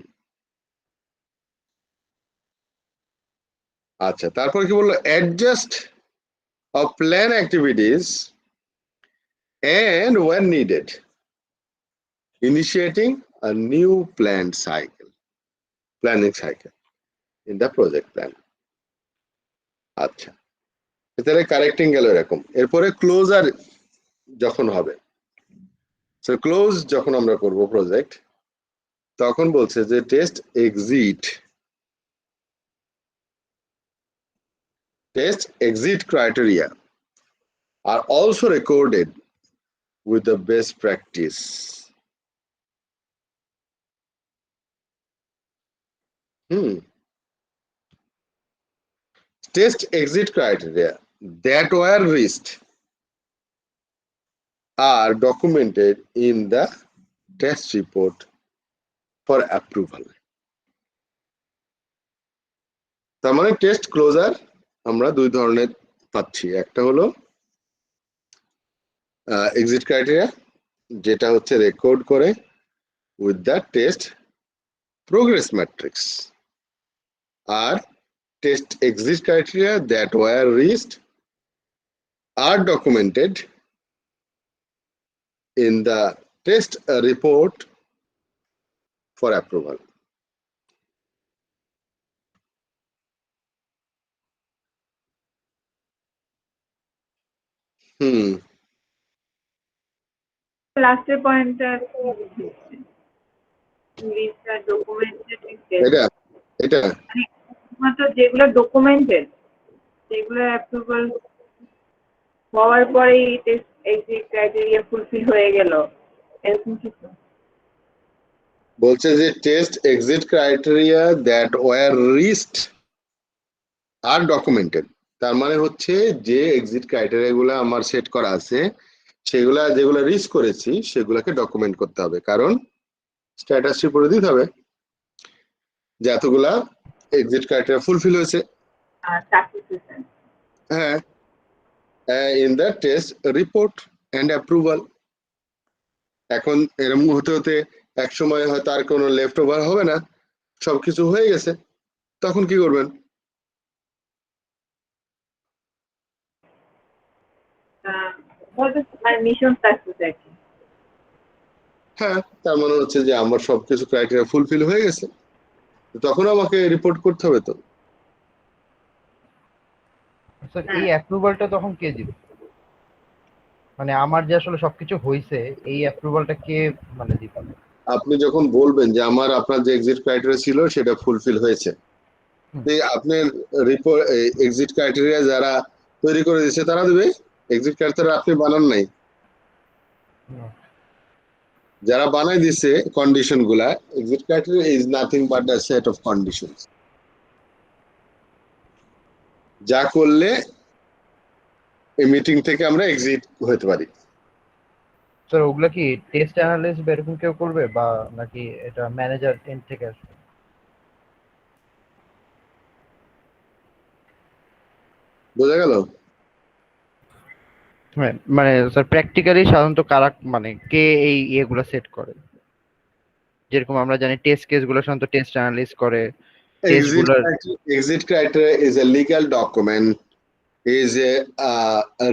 আচ্ছা, তারপর কি বললো, adjust of plan activities and when needed initiating a new planning cycle in the project plan. আচ্ছা, তাহলে correcting গেল এরকম। এরপরে ক্লোজার যখন হবে, সো ক্লোজ যখন আমরা করব প্রজেক্ট, তখন বলছে যে test exit criteria are also recorded with the best practice. Test exit criteria that were reached are documented in the test report for approval. তার মানে টেস্ট ক্লোজার আমরা দুই ধরনের পাচ্ছি, একটা হলো এক্সিট ক্রাইটেরিয়া, যেটা হচ্ছে রেকর্ড করে with the test progress matrix, আর test exit criteria that were reached are documented in the test report for approval. লাস্টের পয়েন্টটা ডকুমেন্টেড এটা মাত্র যেগুলো ডকুমেন্টেড সেগুলো অ্যাপ্রুভাল হওয়ার পরেই টেস্ট এক্সিট ক্রাইটেরিয়া ফুলফিল হয়ে গেল, এরকম কিছু বলছে যে test exit criteria that were reached are documented. তার মানে হচ্ছে যে এক্সিট ক্রাইটেরিয়া গুলো আমার সেট করা আছে সেগুলা যেগুলো রিচ করেছি সেগুলোকে ডকুমেন্ট করতে হবে, কারণ স্ট্যাটাস রিপোর্টে দিতে হবে যে এতগুলা এক্সিট ক্রাইটেরিয়া ফুলফিল হয়েছে। হ্যাঁ, in the test report and approval. এখন এরকম হতে হতে এক সময় হয়তো আর কোনো লেফট ওভার হবে না, সবকিছু হয়ে গেছে, তখন কি করবেন? মিশন সাকসেস আর কি। হ্যাঁ, তার মানে হচ্ছে যে আমার সবকিছু ক্রাইটেরিয়া ফুলফিল হয়ে গেছে, তখন আমাকে রিপোর্ট করতে হবে। তো স্যার এই অ্যাপ্রুভালটা তখন কে দিবে? মানে আমার যে আসলে সবকিছু হয়েছে এই অ্যাপ্রুভালটা কে মানে দিবে? আপনি যখন বলবেন যে আমার আপনার যে এক্সিট ক্রাইটেরিয়া ছিল সেটা ফুলফিল হয়েছে, আপনার রিপোর্ট এক্সিট ক্রাইটেরিয়া যারা তৈরি করে দিয়েছে তারা দেবে। এক্সিট ক্রাইটেরিয়া আপনি বানান নাই, যারা বানাই দিছে কন্ডিশন গুলা। Exit criteria is nothing but a set of conditions, যা করলে এই মিটিং থেকে আমরা এক্সিট হতে পারি। স্যার ওগুলা কি টেস্ট অ্যানালিস্ট বা এরকম কেউ করবে, বা নাকি এটা ম্যানেজার এন্ড থেকে আসবে? বোঝা গেল? হ্যাঁ, মানে স্যার প্র্যাকটিক্যালি সাধারণত কারা মানে কে এই ইয়েগুলো সেট করে? যেরকম আমরা জানি টেস্ট কেসগুলো সাধারণত টেস্ট অ্যানালিস্ট করে। Exit criteria is a legal document, is a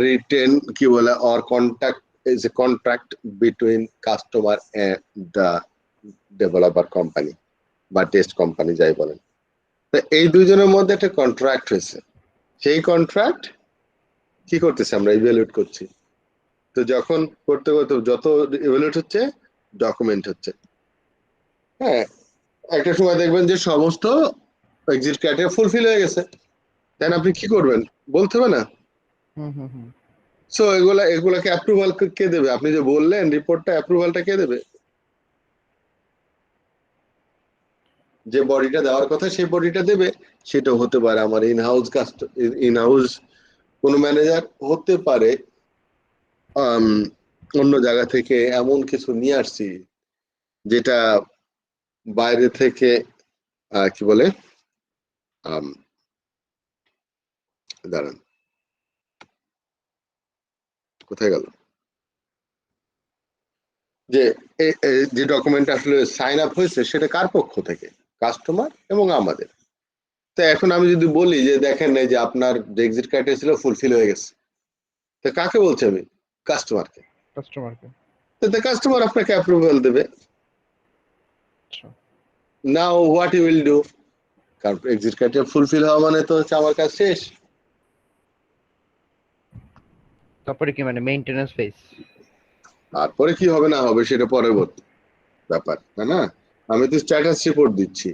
written কি বলে or contact is a contract between customer and the developer company বা টেস্ট কোম্পানি যাই বলেন। তো এই দুজনের মধ্যে একটা কন্ট্রাক্ট হয়েছে, সেই কন্ট্রাক্ট কি করতেছে আমরা ইভ্যালুয়েট করছি। তো যখন করতে করতে যত ইভ্যালুয়েট হচ্ছে ডকুমেন্ট হচ্ছে। হ্যাঁ, একটা সময় দেখবেন যে সমস্ত এক্সিট ক্রাইটেরিয়া ফুলফিল হয়ে গেছে, দেন আপনি কি করবেন বলতে হবে না। সো এগুলাকে অ্যাপ্রুভাল কে দেবে? আপনি যে বললেন রিপোর্টটা, অ্যাপ্রুভালটা কে দেবে? যে বডিটা দেওয়ার কথা সেই বডিটা দেবে। সেটা হতে পারে আমার ইনহাউস কোনো ম্যানেজার, হতে পারে অন্য জায়গা থেকে এমন কিছু নিয়ে আসছি যেটা বাইরে থেকে কি বলে দাঁড়ান কোথায় গেল, যে ডকুমেন্ট আসলে সাইন আপ হয়েছে সেটা কার পক্ষ থেকে? কাস্টমার এবং আমাদের। তো এখন আমি যদি বলি যে দেখেন এই যে আপনার যে এক্সিট ক্রাইটেরিয়া ছিল ফুলফিল হয়ে গেছে, তো কাকে বলছি আমি? কাস্টমারকে। তো কাস্টমার আপনাকে অ্যাপ্রুভাল দেবে। Now what you will do, কারণ এক্সিট ক্রাইটেরিয়া ফুলফিল হওয়া মানে তো হচ্ছে আমার কাজ শেষ। তারপরে কি মানে মেইনটেনেন্স ফেজ? তারপরে কি হবে না হবে সেটা পরবর্তী ব্যাপার, তাই না? আমি তো স্ট্যাটাস রিপোর্ট দিচ্ছি।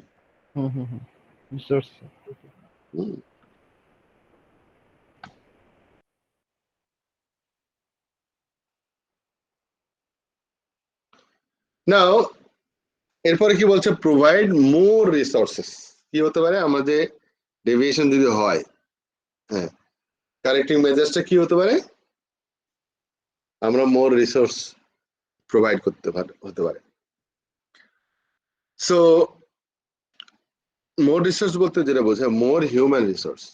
নাও এরপরে কি বলছে? প্রোভাইড মোর রিসোর্সেস। কি হতে পারে আমাদের ডেভিয়েশন যদি হয়? হ্যাঁ, কারেক্টিং মেজার্সটা কি হতে পারে? আমরা মোর রিসোর্স প্রোভাইড করতে হতে পারে। সো মোর রিসোর্স বলতে যেটা বোঝায় মোর হিউম্যান রিসোর্স।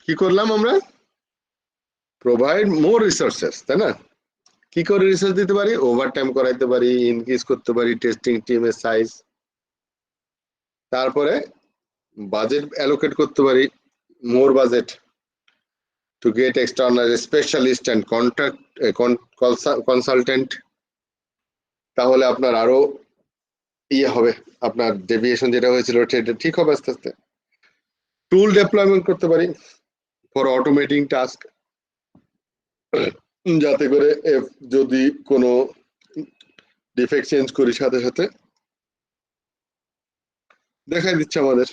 কি করলাম আমরা? প্রোভাইড মোর রিসোর্সেস, তাই না? কি করে রিসোর্স দিতে পারি? ওভারটাইম করাইতে পারি, ইনক্রিজ করতে পারি টেস্টিং টিমের সাইজ, তারপরে বাজেট অ্যালোকেট করতে পারি, more budget to get external specialist and contract consultant. তাহলে আপনার আরো ইয়ে হবে, আপনার ডেভিয়েশন যেটা হয়েছিল সেটা ঠিক হবে আস্তে আস্তে। টুল ডেপ্লয়মেন্ট করতে পারি ফর অটোমেটিং টাস্ক, যাতে করে যদি কোনো ডিফেক্ট চেঞ্জ করি সাথে সাথে দেখাই দিচ্ছে আমাদের।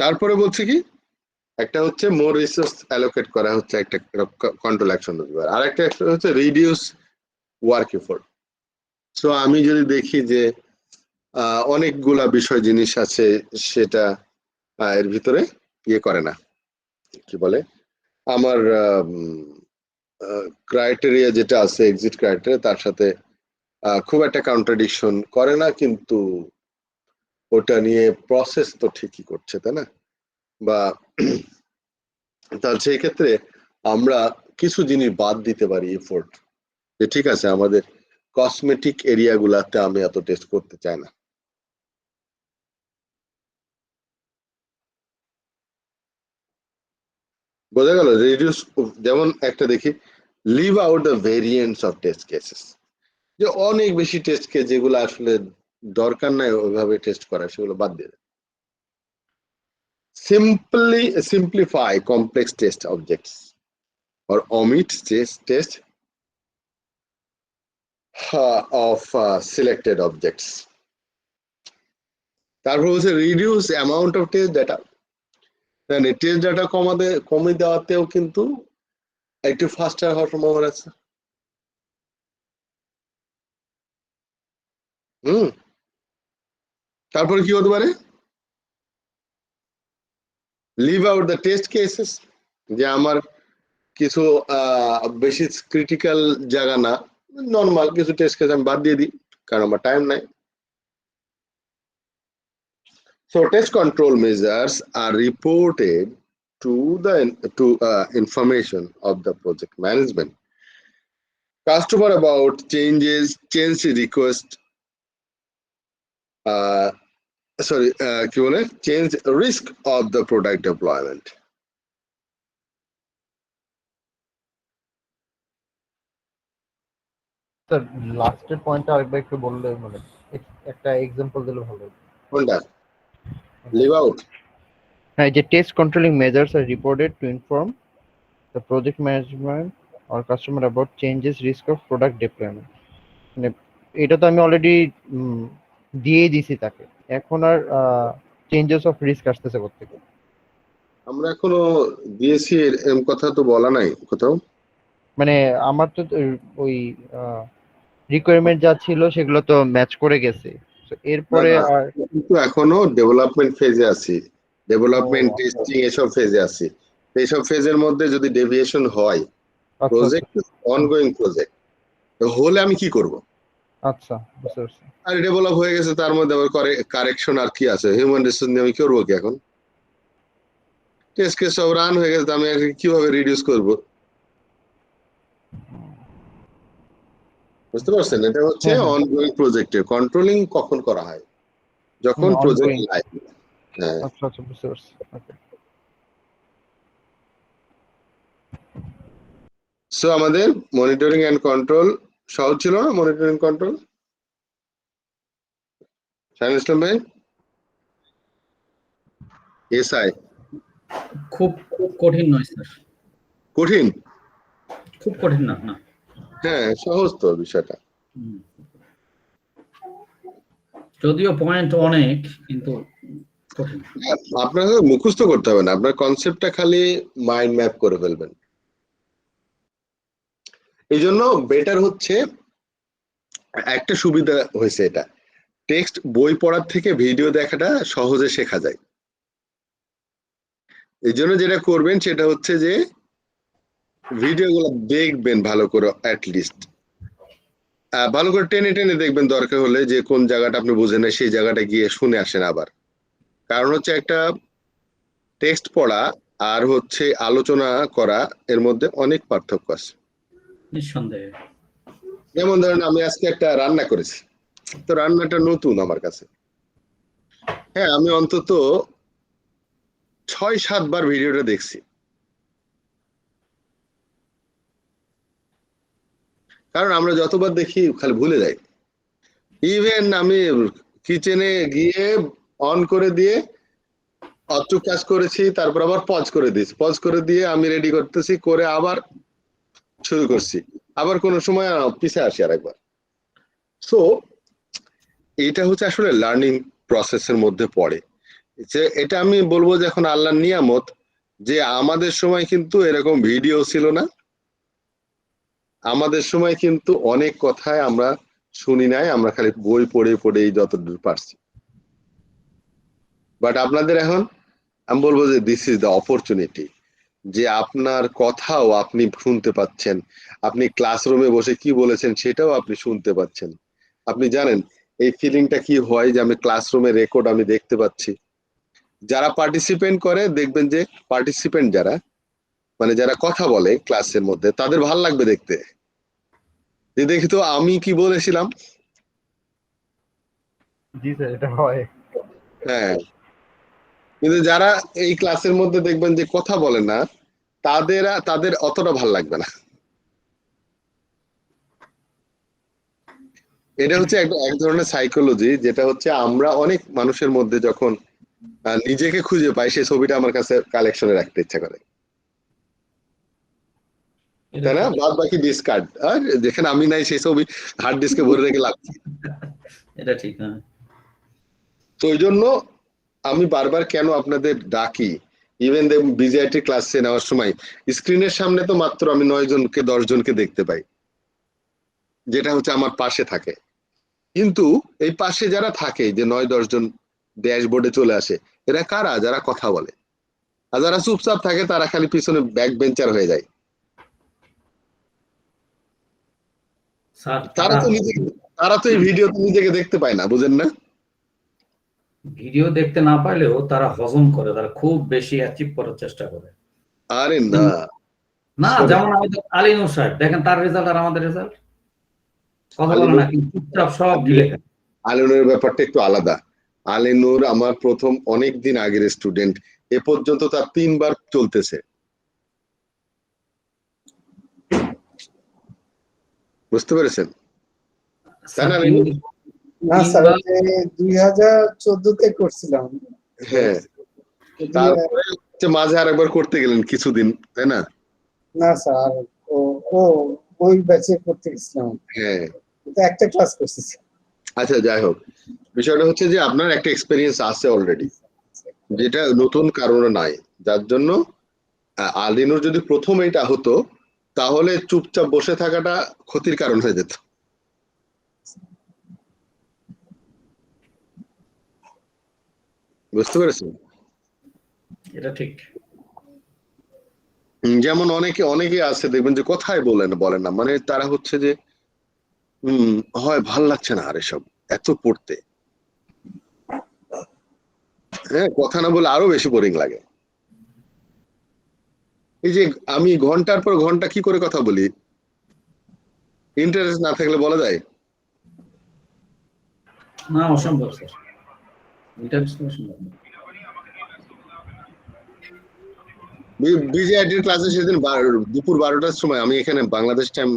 তারপরে বলছে কি, একটা হচ্ছে মোর রিসোর্স অ্যালোকেট করা হচ্ছে একটা কন্ট্রোল অ্যাকশন, আর একটা হচ্ছে রিডিউস ওয়ার্ক এফোর্ট। সো আমি যদি দেখি যে অনেকগুলা বিষয় জিনিস আছে সেটা এর ভিতরে ইয়ে করে না, কি বলে, আমার ক্রাইটেরিয়া যেটা আছে এক্সিট ক্রাইটেরিয়া তার সাথে খুব একটা কন্ট্রাডিকশন করে না, কিন্তু ওটা নিয়ে প্রসেস তো ঠিকই করছে, তাই না? বা তাহলে সেই ক্ষেত্রে আমরা কিছু জিনিস বাদ দিতে পারি এফোর্ট, যে ঠিক আছে আমাদের কসমেটিক এরিয়া গুলাতে আমি এত টেস্ট করতে চাই না। বোঝা গেল? রিডিউস, যেমন একটা দেখি, leave out the variants of test cases, যে অনেক বেশি টেস্ট কেস যেগুলো আসলে দরকার নাই ওইভাবে টেস্ট করা, সেগুলো বাদ দিয়ে দেয়। Simplify complex test objects or omit test of selected objects. তারপর হচ্ছে reduce amount of test data. Test data কমে দেওয়াতেও কিন্তু একটু ফাস্টার হওয়ার সম্ভাবনা আছে। তারপরে কি হতে পারে? Leave out the test cases, যে আমার কিছু বেশি ক্রিটিক্যাল জায়গা না, নর্মাল কিছু টেস্ট কেস আমি বাদ দিয়ে দিই, কারণ আমার টাইম নাই। So test control measures are reported to the information of the project management customer about change request, change risk of the product deployment. Sir লাস্টের পয়েন্টটা আরেকবার একটু বললে, মানে একটা এক্সাম্পল দিলে ভালো হতো। কোনটা? Leave out? হ্যাঁ, যে টেস্ট কন্ট্রোলিং মেজার্স আর reported to inform the project management or customer about changes risk of product deployment. মানে এটা তো আমি অলরেডি দিয়ে দিছি তাকে, এখন আর চেঞ্জেস অফ রিস্ক আসতেছে কোথেকে? আমরা এখনো দিয়েছি এরকম কথা তো বলা নাই কোথাও। মানে আমার তো ওই রিকোয়ারমেন্ট যা ছিল সেগুলো তো ম্যাচ করে গেছে, এরপরে আর কিন্তু এখনো ডেভেলপমেন্ট ফেজে আছি, ডেভেলপমেন্ট টেস্টিং এসব ফেজে আছি। এইসব ফেজের মধ্যে যদি ডেভিয়েশন হয়, প্রজেক্ট অনগোয়িং প্রজেক্ট হলে আমি কি করব? আচ্ছা, বুঝতে পারছি। আর ডেভেলপ হয়ে গেছে, তার মধ্যে আবার কারেকশন আর কি আছে? হিউম্যান রিসোর্স নিয়ে আমি কি করবো কি এখন? টেস্ট কেস সব রান হয়ে গেছে, আমি কিভাবে রিডিউস করব? বুঝতে পারছেন? এটা হচ্ছে অনগোয়িং প্রজেক্টে কন্ট্রোলিং কখন করা হয়? যখন প্রজেক্ট লাইভ। হ্যাঁ, আচ্ছা আচ্ছা, বুঝতে পারছি। ওকে। সো আমাদের মনিটরিং এন্ড কন্ট্রোল সহজ ছিল না? মনিটরিং কন্ট্রোল শাহিন ইসলাম ভাই, এসআই খুব কঠিন নয় স্যার, কঠিন? খুব কঠিন না। না, হ্যাঁ, সহজ তো বিষয়টা। যদিও পয়েন্ট অনেক, কিন্তু কঠিন। আপনাকে মুখস্থ করতে হবে না, আপনার কনসেপ্টটা খালি মাইন্ড ম্যাপ করে ফেলবেন। এই জন্য বেটার হচ্ছে একটা সুবিধা হয়েছে এটা, টেক্সট বই পড়ার থেকে ভিডিও দেখাটা সহজে শেখা যায়। এই জন্য যেটা করবেন সেটা হচ্ছে যে ভিডিওগুলো দেখবেন ভালো করে, অ্যাটলিস্ট ভালো করে টেনে টেনে দেখবেন, দরকার হলে যে কোন জায়গাটা আপনি বুঝেন না সেই জায়গাটা গিয়ে শুনে আসেন আবার। কারণ হচ্ছে একটা টেক্সট পড়া আর হচ্ছে আলোচনা করা এর মধ্যে অনেক পার্থক্য আছে। নিঃসন্দেহে। যেমন ধরেন আমি আজকে একটা রান্না করেছি, তো রান্নাটা নতুন আমার কাছে, হ্যাঁ আমি অন্তত 6-7 বার ভিডিওটা দেখছি। কারণ আমরা যতবার দেখি খালি ভুলে যাই। ইভেন আমি কিচেনে গিয়ে অন করে দিয়ে অচুক কাজ করেছি, তারপর আবার পজ করে দিয়েছি, পজ করে দিয়ে আমি রেডি করতেছি, করে আবার শুরু করছি, আবার কোন সময় পিছে আসি আরেকবার। সো এটা হচ্ছে আসলে লার্নিং প্রসেসের মধ্যে পড়ে। যে এটা আমি বলবো যে এখন আল্লাহর নিয়ামত যে আমাদের সময় কিন্তু এরকম ভিডিও ছিল না, আমাদের সময় কিন্তু অনেক কথায় আমরা শুনি নাই, আমরা খালি বই পড়ে পড়েই যতদূর পারছি। বাট আপনাদের এখন আমি বলবো যে দিস ইজ দ্য অপরচুনিটি, যে আপনার কথাও আপনি শুনতে পাচ্ছেন, আপনি ক্লাসরুমে বসে কি বলেছেন সেটাও আপনি শুনতে পাচ্ছেন। আপনি জানেন এই ফিলিংটা কি হয় যে আমি ক্লাসরুমে রেকর্ড আমি দেখতে পাচ্ছি। যারা পার্টিসিপেন্ট করে দেখবেন যে পার্টিসিপেন্ট যারা মানে যারা কথা বলে ক্লাসের মধ্যে তাদের ভাল লাগবে দেখতে, যে দেখি তো আমি কি বলেছিলাম। জি স্যার, এটা হয়। হ্যাঁ, কিন্তু যারা এই ক্লাসের মধ্যে দেখবেন যে কথা বলে না তাদের অতটা ভাল লাগবে না। এটা হচ্ছে এক ধরনের সাইকোলজি, যেটা হচ্ছে আমরা অনেক মানুষের মধ্যে যখন নিজেকে খুঁজে পাই সেই ছবিটা আমার কাছে কালেকশনে রাখতে ইচ্ছা করে, তাই না? বাদ বাকি ডিসকার্ড, আর যেখানে আমি নাই সেই ছবি হার্ড ডিস্কে ভরে রেখে লাভ। এটা ঠিক। হ্যাঁ, তো ওই জন্য আমি বারবার কেন আপনাদের ডাকি, ইভেন বিজিআইটি ক্লাসে নেওয়ার সময় স্ক্রিনের সামনে তো মাত্র আমি 9 জনকে 10 জনকে দেখতে পাই, যেটা হচ্ছে আমার পাশে থাকে। কিন্তু এই পাশে যারা থাকে যে 9-10 জন ড্যাশবোর্ডে চলে আসে, এরা কারা? যারা কথা বলে। আর যারা চুপচাপ থাকে তারা খালি পিছনে ব্যাক বেঞ্চার হয়ে যায়। স্যার তারা তো এই ভিডিও নিজেকে দেখতে পায় না, বুঝেন না? ভিডিও দেখতে না পারলেও তারা হজম করে, তারা খুব বেশি অ্যাচিভ করার চেষ্টা করে। আরে না না, যেমন আমাদের আলিনুর সাহেব দেখেন, তার রেজাল্ট আর আমাদের রেজাল্ট কথা বলে না, কিন্তু চুপচাপ সব গিলে খায়। আলিনুরের ব্যাপারটা একটু আলাদা। আলিনুর আমার প্রথম অনেক দিন আগের স্টুডেন্ট, এ পর্যন্ত তার 3 বার চলতেছে, বুঝতে পেরেছেন? না স্যার, 2014-তে করছিলাম। হ্যাঁ, তারপরে মাঝে আরেকবার করতে গেলেন কিছুদিন, তাই না? না স্যার, ও ওই ব্যাচে করতে গেছিলাম। হ্যাঁ, একটা ক্লাস করছি। আচ্ছা যাই হোক, বিষয়টা হচ্ছে যে আপনার একটা এক্সপেরিয়েন্স আছে অলরেডি, যেটা নতুন কারণে নাই, যার জন্য আলিনুর যদি প্রথম এটা হতো তাহলে চুপচাপ বসে থাকাটা ক্ষতির কারণ হয়ে যেত। বুঝতে পেরেছেন? এটা ঠিক। যেমন অনেকে আছে দেখবেন যে কথাই বলেন না, মানে তারা হচ্ছে যে হয় ভাল লাগছে না আর এসব এত পড়তে, হ্যাঁ কথা না বলে আরো বেশি বোরিং লাগে। এই যে আমি ঘন্টার পর ঘন্টা কি করে কথা বলি, ইন্টারেস্ট না থাকলে বলা যায়? না, অসম্ভব স্যার, ইন্টারেস্ট অসম্ভব। বিজিআইটির ক্লাসে সেদিন দুপুর 12টার সময়, আমি এখানে বাংলাদেশ টাইম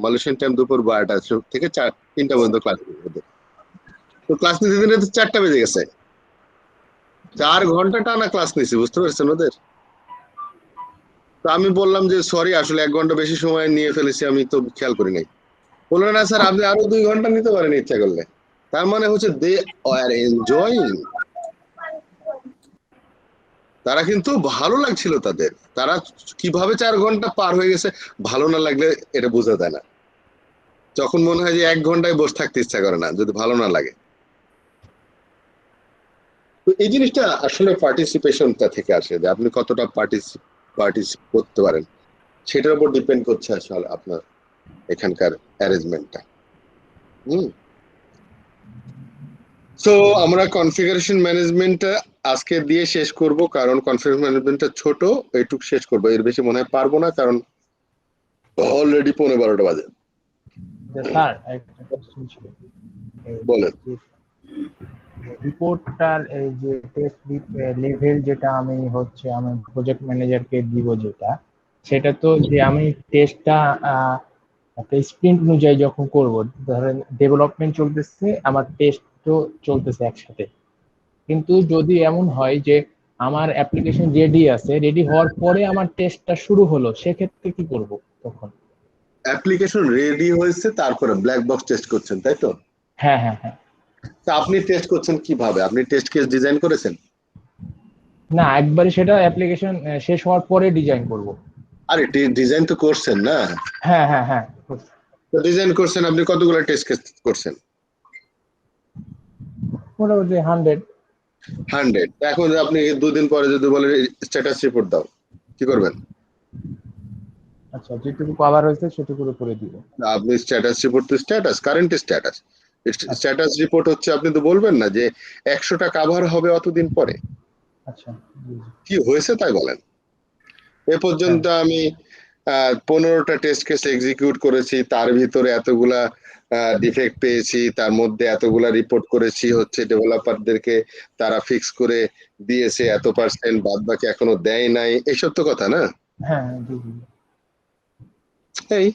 মালয়েশিয়ান টাইম দুপুর 12টা থেকে 3টা পর্যন্ত ক্লাস, তো ক্লাস নিতে দিনে তো 4টা বেজে গেছে, 4 ঘন্টা টানা ক্লাস নিয়েছি, বুঝতে পারছেন ওদের? তো আমি বললাম যে সরি, আসলে 1 ঘন্টা বেশি সময় নিয়ে ফেলেছি, আমি তো খেয়াল করি নাই। বললো না স্যার, আপনি আরো 2 ঘন্টা নিতে পারেন ইচ্ছা করলে। তার মানে হচ্ছে দে আর এনজয়িং, তারা কিন্তু ভালো লাগছিল তাদের, তারা কিভাবে 4 ঘন্টা পার হয়ে গেছে ভালো না লাগলে এটা বোঝা যায় না। যখন মনে হয় যে 1 ঘন্টায় বসে থাকতে ইচ্ছা করে না, যদি ভালো না লাগে। তো এই জিনিসটা আসলে পার্টিসিপেশনটা থেকে আসে, যে আপনি কতটা পার্টিসিপেট করতে পারেন সেটার উপর ডিপেন্ড করছে আসলে আপনার এখানকার অ্যারেঞ্জমেন্টটা। সো আমরা কনফিগারেশন ম্যানেজমেন্টটা আজকে দিয়ে শেষ করব, কারণ কনফিগারেশন ম্যানেজমেন্টটা ছোট, এইটুক শেষ করবো, এর বেশি মনে হয় পারবো না, কারণ অলরেডি 11:15 বাজে। স্যার একটা কোশ্চেন ছিল। বলেন। রিপোর্টটার এই যে টেস্ট লেভেল যেটা আমি প্রজেক্ট ম্যানেজারকে দিব, সেটা তো যে আমি টেস্টটা একটা স্প্রিন্ট অনুযায়ী যখন করব, ধরেন ডেভেলপমেন্ট চলতেছে, আমার টেস্টও চলতেছে একসাথে, কিন্তু যদি এমন হয় যে আমার অ্যাপ্লিকেশন রেডি হওয়ার পরে আমার টেস্টটা শুরু হলো, সেক্ষেত্রে কি করব তখন? অ্যাপ্লিকেশন রেডি হয়েছে, তারপরে ব্ল্যাক বক্স টেস্ট করছেন, তাই তো? হ্যাঁ হ্যাঁ হ্যাঁ। তা আপনি টেস্ট করছেন কিভাবে? আপনি টেস্ট কেস ডিজাইন করেছেন? না, একবারে সেটা অ্যাপ্লিকেশন শেষ হওয়ার পরে ডিজাইন করব। আরে ডিজাইন তো করছেন না? হ্যাঁ হ্যাঁ হ্যাঁ। তো ডিজাইন করছেন, আপনি কতগুলো টেস্ট কেস করছেন? মোটামুটি 100। এখন আপনি 2 দিন পরে যদি বলেন স্ট্যাটাস রিপোর্ট দাও, কি করবেন? আচ্ছা, যেটুকু কভার হয়েছে সেটুকুর উপরে দিব। আপনি স্ট্যাটাস রিপোর্ট তো status, current status. Status report হচ্ছে, আপনি তো বলবেন না যে 100টা কভার হবে অতদিন পরে। আচ্ছা, কি হয়েছে তাই বলেন। এ পর্যন্ত আমি 15টা টেস্ট কেস এক্সিকিউট করেছি, তার ভিতরে এতগুলা ডিফেক্ট পেয়েছি, তার মধ্যে এতগুলা রিপোর্ট করেছি হচ্ছে ডেভেলপারদেরকে, তারা ফিক্স করে দিয়েছে এত %, বাদ বাকি এখনো দেয় নাই, এইসব তো কথা না? হ্যাঁ জি জি। এই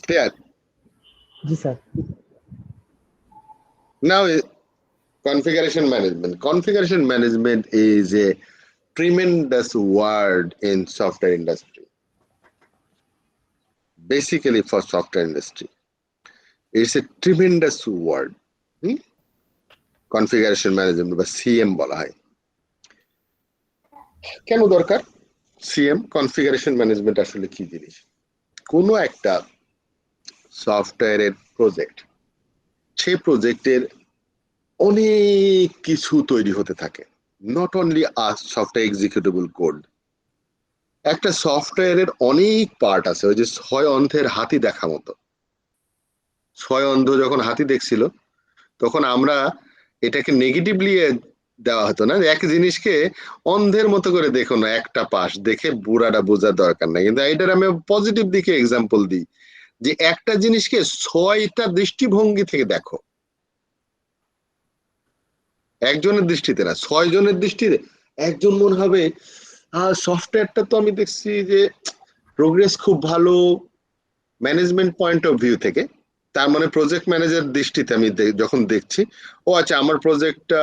clear? G sir. Now, configuration management. Configuration management is a tremendous word in software industry. Basically for software industry. It's a tremendous word. Configuration management বা CM বলা হয়। কেন দরকার CM? কনফিগারেশন ম্যানেজমেন্ট আসলে কি জিনিস? কোনো একটা সফটওয়্যারের প্রজেক্ট, সেই প্রজেক্টের অনেক কিছু তৈরি হতে থাকে, not only a software executable code. একটা সফটওয়্যারের অনেক পার্ট আছে, ওই যে 6 অন্ধের হাতি দেখা মতো। 6 অন্ধ যখন হাতি দেখছিল, তখন আমরা এটাকে নেগেটিভলি দেওয়া হতো না, এক জিনিসকে অন্ধের মতো করে দেখো না, একটা পাশ দেখে বুড়াটা বোঝার দরকার নাই, কিন্তু এটার আমি পজিটিভ দিকে এক্সাম্পল দিই, যে একটা জিনিসকে 6টা দৃষ্টিভঙ্গি থেকে দেখো, একজনের দৃষ্টিতে না, 6 জনের দৃষ্টিতে। একজন মনে হবে সফটওয়্যারটা তো আমি দেখছি যে প্রোগ্রেস খুব ভালো ম্যানেজমেন্ট পয়েন্ট অফ ভিউ থেকে, তার মানে প্রজেক্ট ম্যানেজার দৃষ্টিতে আমি যখন দেখছি, ও আচ্ছা আমার প্রজেক্টটা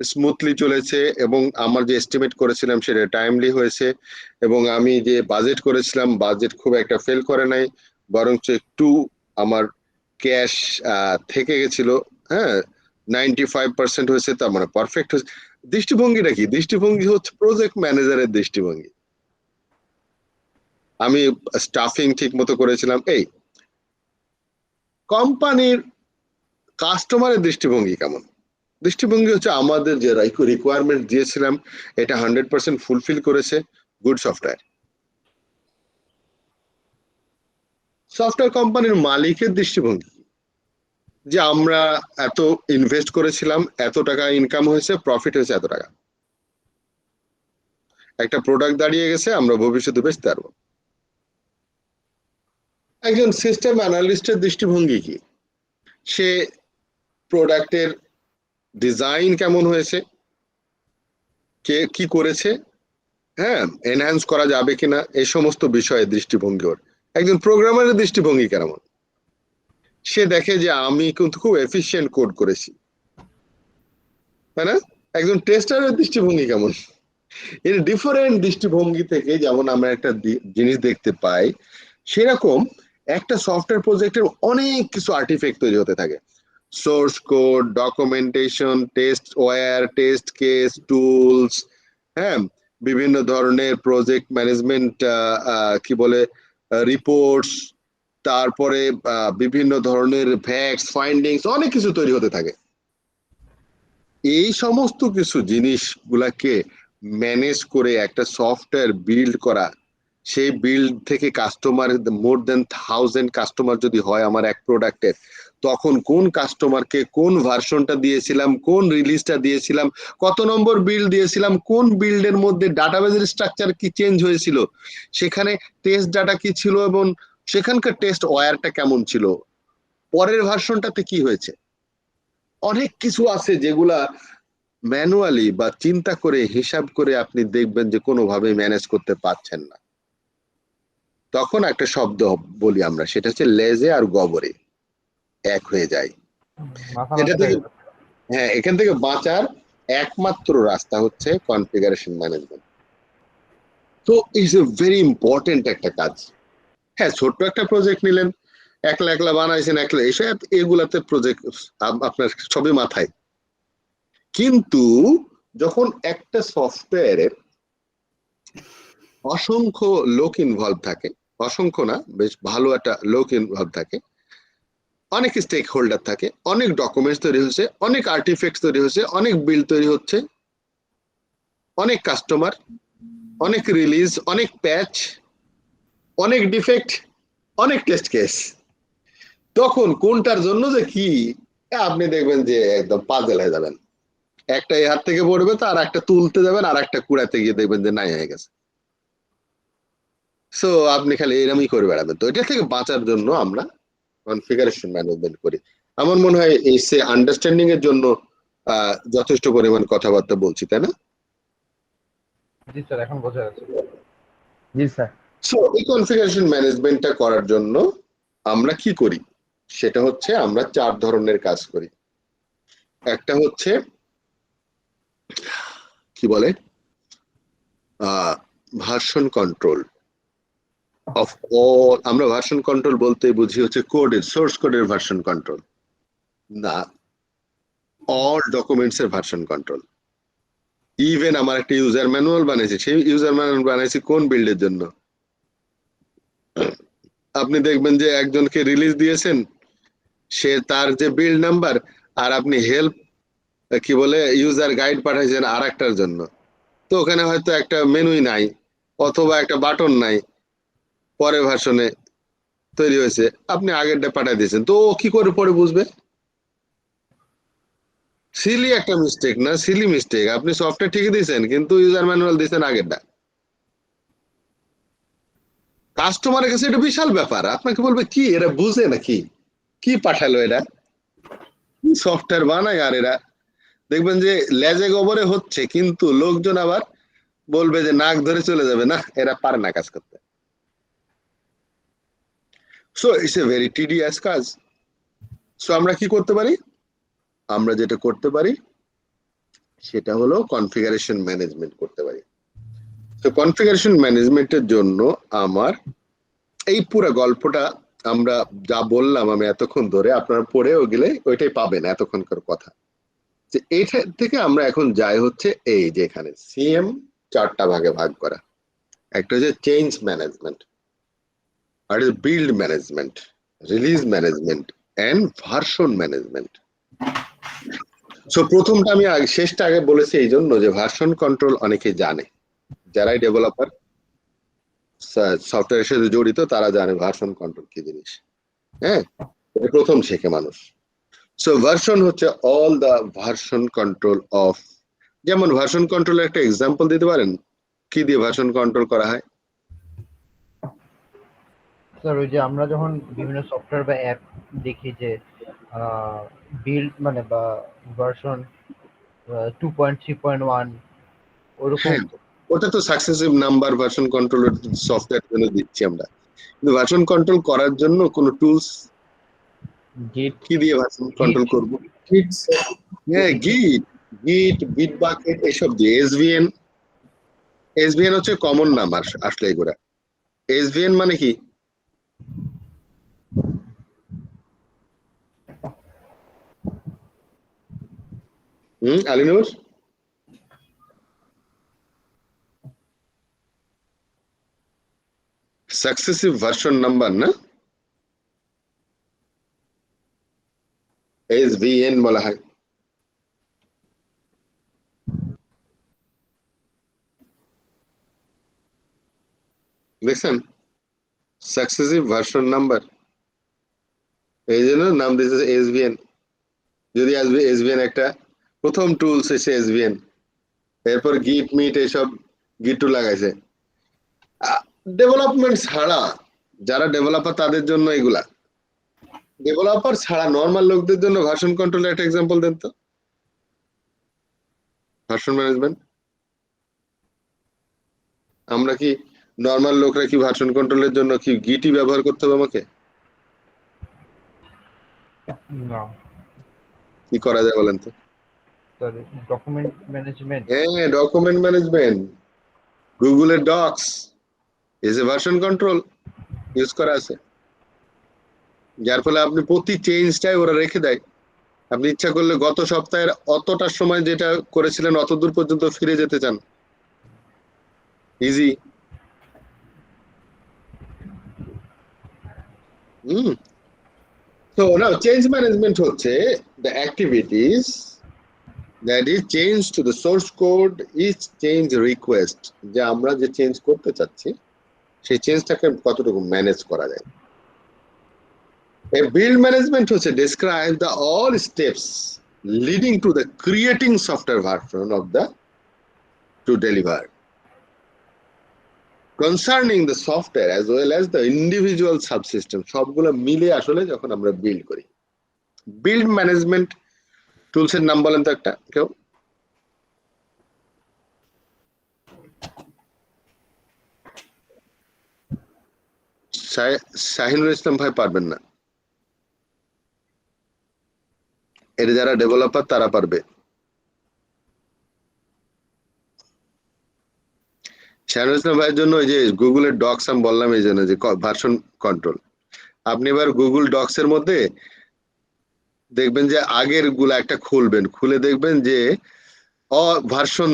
স্মুথলি চলেছে, এবং আমার যে এস্টিমেট করেছিলাম সেটা টাইমলি হয়েছে, এবং আমি যে বাজেট করেছিলাম বাজেট খুব একটা ফেল করে নাই, বরঞ্চ একটু আমার ক্যাশ থেকে গেছিল, হ্যাঁ 95% হয়েছে, তার মানে পারফেক্ট হয়েছে। দৃষ্টিভঙ্গিটা কি? দৃষ্টিভঙ্গি হচ্ছে প্রজেক্ট ম্যানেজারের দৃষ্টিভঙ্গি। আমি স্টাফিং ঠিক মতো করেছিলাম। এই কোম্পানির কাস্টমারের দৃষ্টিভঙ্গি কেমন? দৃষ্টিভঙ্গি হচ্ছে আমাদের যে রিকোয়ারমেন্ট দিয়েছিলাম এটা 100% ফুলফিল করেছে, গুড সফটওয়্যার। সফটওয়্যার কোম্পানির মালিকের দৃষ্টিভঙ্গি, যে আমরা এত ইনভেস্ট করেছিলাম, এত টাকা ইনকাম হয়েছে, প্রফিট হয়েছে এত টাকা, একটা প্রোডাক্ট দাঁড়িয়ে গেছে, আমরা ভবিষ্যতে বেচতে পারবো। একজন সিস্টেম অ্যানালিস্টের দৃষ্টিভঙ্গি কি? সে প্রোডাক্টের ডিজাইন কেমন হয়েছে, কে কি করেছে, হ্যাঁ এনহ্যান্স করা যাবে কিনা, এই সমস্ত বিষয়ে দৃষ্টিভঙ্গি ওর। একজন প্রোগ্রামারের দৃষ্টিভঙ্গি কেমন? সে দেখে যে আমি কিন্তু খুব এফিশিয়েন্ট কোড করেছি, তাই না? একজন টেস্টারের দৃষ্টিভঙ্গি কেমন? এর ডিফারেন্ট দৃষ্টিভঙ্গি থেকে যেমন আমরা একটা জিনিস দেখতে পাই, সেরকম একটা সফটওয়্যার প্রজেক্টের অনেক কিছু আর্টিফ্যাক্ট তৈরি হতে থাকে, source code, documentation, testware, test case, tools, হ্যাঁ বিভিন্ন ধরনের প্রজেক্ট ম্যানেজমেন্ট কি বলে রিপোর্টস, তারপরে বিভিন্ন ধরনের ফ্যাক্টস ফাইন্ডিংস, অনেক কিছু তৈরি হতে থাকে। এই সমস্ত কিছু জিনিসগুলাকে ম্যানেজ করে একটা সফটওয়্যার বিল্ড করা, সেই বিল্ড থেকে কাস্টমার মোর দেন 1000 কাস্টমার যদি হয় আমার এক প্রোডাক্টের, তখন কোন কাস্টমারকে কোন ভার্সনটা দিয়েছিলাম, কোন রিলিজটা দিয়েছিলাম, কত নম্বর বিল্ড দিয়েছিলাম, কোন বিল্ডের মধ্যে ডাটাবেজের স্ট্রাকচার কি চেঞ্জ হয়েছিল, সেখানে টেস্ট ডাটা কি ছিল এবং সেখানকার টেস্ট ওয়্যারটা কেমন ছিল, পরের ভার্সনটাতে কি হয়েছে, অনেক কিছু আছে যেগুলা ম্যানুয়ালি বা চিন্তা করে হিসাব করে আপনি দেখবেন যে কোনোভাবে ম্যানেজ করতে পারছেন না। তখন একটা শব্দ বলি আমরা, সেটা হচ্ছে লেজে আর গবরে এক হয়ে যায়। এটা থেকে হ্যাঁ, এখান থেকে বাঁচার একমাত্র রাস্তা হচ্ছে কনফিগারেশন ম্যানেজমেন্ট। তো ইটস এ ভেরি ইম্পর্টেন্ট একটা কাজ। হ্যাঁ, ছোট্ট একটা প্রজেক্ট নিলেন, একলা একলা বানাইছেন, একলা এসে এগুলাতে প্রজেক্ট আপনার সবই মাথায়। কিন্তু যখন একটা সফটওয়্যারের অসংখ্য লোক ইনভলভ থাকে, অসংখ্য না, বেশ ভালো একটা লোক ইনভলভ থাকে, অনেক স্টেক হোল্ডার থাকে, অনেক ডকুমেন্টস তৈরি হচ্ছে, অনেক আর্টিফ্যাক্টস তৈরি হচ্ছে, অনেক বিল তৈরি হচ্ছে, অনেক কাস্টমার, অনেক রিলিজ, অনেক প্যাচ, অনেক ডিফেক্ট, অনেক টেস্ট কেস, তখন কোনটার জন্য যে কি আপনি দেখবেন যে একদম পাজল হয়ে যাবেন। একটা এই হাত থেকে পড়বে তো আর একটা তুলতে যাবেন, আর একটা কুড়াতে গিয়ে দেখবেন যে নাই হয়ে গেছে। সো আপনি খালি এরমই করে বেড়াবেন। তো এটা থেকে বাঁচার জন্য আমরা কনফিগারেশন ম্যানেজমেন্ট করি। আমার মনে হয় এই সে আন্ডারস্ট্যান্ডিং এর জন্য যথেষ্ট পরিমাণ কথাবার্তা বলছি, তাই না? জি স্যার, এখন বোঝা যাচ্ছে। জি স্যার। সো এই কনফিগারেশন ম্যানেজমেন্টটা করার জন্য আমরা কি করি, সেটা হচ্ছে আমরা 4 ধরনের কাজ করি। একটা হচ্ছে কি বলে ভার্সন কন্ট্রোল অফ অল। আমরা ভার্সন কন্ট্রোল বলতে বুঝি হচ্ছে কোডের, সোর্স কোডের ভার্সন কন্ট্রোল না, অল ডকুমেন্টস এর ভার্সন কন্ট্রোল। ইভেন আমার একটা ইউজার ম্যানুয়াল বানাইছি, সেই ইউজার ম্যানুয়াল বানাইছি কোন বিল্ডের জন্য? আপনি দেখবেন যে একজনকে রিলিজ দিয়েছেন, সে তার যে বিল্ড নাম্বার, আর আপনি হেল্প কি বলে ইউজার গাইড পাঠাইছেন আর একটার জন্য, তো ওখানে হয়তো একটা মেনুই নাই অথবা একটা বাটন নাই, পরে ভার্সনে তৈরি হয়েছে, আপনি আগেরটা পাঠিয়ে দিয়েছেন, তো ও কি করে পরে বুঝবে? সিলি একটা মিস্টেক না, সিলি মিস্টেক। আপনি সফটওয়্যার ঠিকই দিয়েছেন কিন্তু ইউজার ম্যানুয়াল দিয়েছেন আগেরটা। কাস্টমারের কাছে এটা বিশাল ব্যাপার, আপনাকে বলবে কি এরা বুঝে নাকি, কি পাঠালো এরা, কি সফটওয়্যার বানায়, আর এরা দেখবেন যে লেজে গোবরে হচ্ছে, কিন্তু লোকজন আবার বলবে যে নাক ধরে চলে যাবে, না এরা পারে না কাজ করতে। So it's a very tedious কাজ। সো আমরা কি করতে পারি? আমরা যেটা করতে পারি সেটা হলো কনফিগারেশন ম্যানেজমেন্ট করতে পারি। তো কনফিগারেশন ম্যানেজমেন্টের জন্য আমার এই পুরো গল্পটা আমরা যা বললাম আমি এতক্ষণ ধরে, আপনারা পড়েও গেলে ওইটাই পাবেন এতক্ষণকার কথা। যে এইটা থেকে আমরা এখন যাই হচ্ছে এই যে এখানে সিএম 4টা ভাগে ভাগ করা। একটা হচ্ছে চেঞ্জ ম্যানেজমেন্ট, আর build management, release management and version management. So প্রথমটা আমি শেষটা আগে বলেছি এই জন্য যে ভার্সন কন্ট্রোল অনেকে জানে, যারাই ডেভেলপার সফটওয়্যারের সাথে জড়িত তারা জানে ভার্সন কন্ট্রোল কি জিনিস। হ্যাঁ, প্রথম শেখে মানুষ। সো ভার্সন হচ্ছে all the version control of, যেমন ভার্সন কন্ট্রোলের একটা এক্সাম্পল দিতে পারেন, কি দিয়ে ভার্সন কন্ট্রোল করা হয়? স্যার ওই যে আমরা যখন বিভিন্ন সফটওয়্যার বা অ্যাপ দেখি যে বিল্ড মানে বা ভার্সন 2.3.1 ওরকম। হ্যাঁ, ওটা তো সাকসেসিভ নাম্বার ভার্সন কন্ট্রোলের সফটওয়্যার জন্য দিচ্ছি আমরা, কিন্তু ভার্সন কন্ট্রোল করার জন্য কোনো টুলস গিট। কি দিয়ে ভার্সন কন্ট্রোল করব? কিটস হ্যাঁ, গিট বিটবাকেট এসব দিয়ে। এসভিএন হচ্ছে কমন নাম আসলে এগুলা। এসভিএন মানে কি? আলিনুর সাকসেসিভ ভার্সন নাম্বার না, SVN বলা হয়। দেখছেন, সাকসেসিভ ভার্সন নাম্বার, এই জন্য নাম দিয়েছে SVN। যদি আসবে SVN একটা প্রথম টুলস এসে SVN, এরপর গিট মিট এইসব গিট লাগাইছে। ডেভেলপমেন্ট ছাড়া যারা ডেভেলপার তাদের জন্য এগুলা, ডেভেলপার ছাড়া নর্মাল লোকদের জন্য ভার্সন কন্ট্রোলের একটা এক্সাম্পল দেন তো। ভার্সন ম্যানেজমেন্ট, আমরা কি নর্মাল লোকরা কি ভার্সন কন্ট্রোলের জন্য কি গিটি ব্যবহার করতে হবে আমাকে? না, কি করা যায় বলেন তো? Sorry, document management. হ্যাঁ, ডকুমেন্ট ম্যানেজমেন্ট, গুগলের docs is a version control use করা আছে, যার ফলে আপনি প্রতি চেঞ্জটাই ওরা রেখে দেয়। আপনি ইচ্ছা করলে গত সপ্তাহের অতটার সময় যেটা করেছিলেন অত দূর পর্যন্ত ফিরে যেতে চান, easy. So now change management হচ্ছে the activities that is change to the source code is change request, যে আমরা যে চেঞ্জ করতে চাচ্ছি সেই চেঞ্জটাকে কতটুকু ম্যানেজ করা যায়। A build management হচ্ছে describe the all steps leading to the creating software version of the to deliver concerning the software as well as the individual subsystem, সবগুলো মিলে আসলে যখন আমরা বিল্ড করি। বিল্ড ম্যানেজমেন্ট টুলস এর নাম বলেন তো একটা কেউ? শাহিনুর ইসলাম ভাই পারবেন না, এর যারা ডেভেলপার তারা পারবে। শাহিনুর ইসলাম ভাইয়ের জন্য ওই যে গুগলের ডক্স আমি বললাম এই জন্য যে ভার্সন কন্ট্রোল, আপনি এবার গুগল ডক্স এর মধ্যে দেখবেন যে আগের গুলা একটা খুলবেন, খুলে দেখবেন যে ভার্সন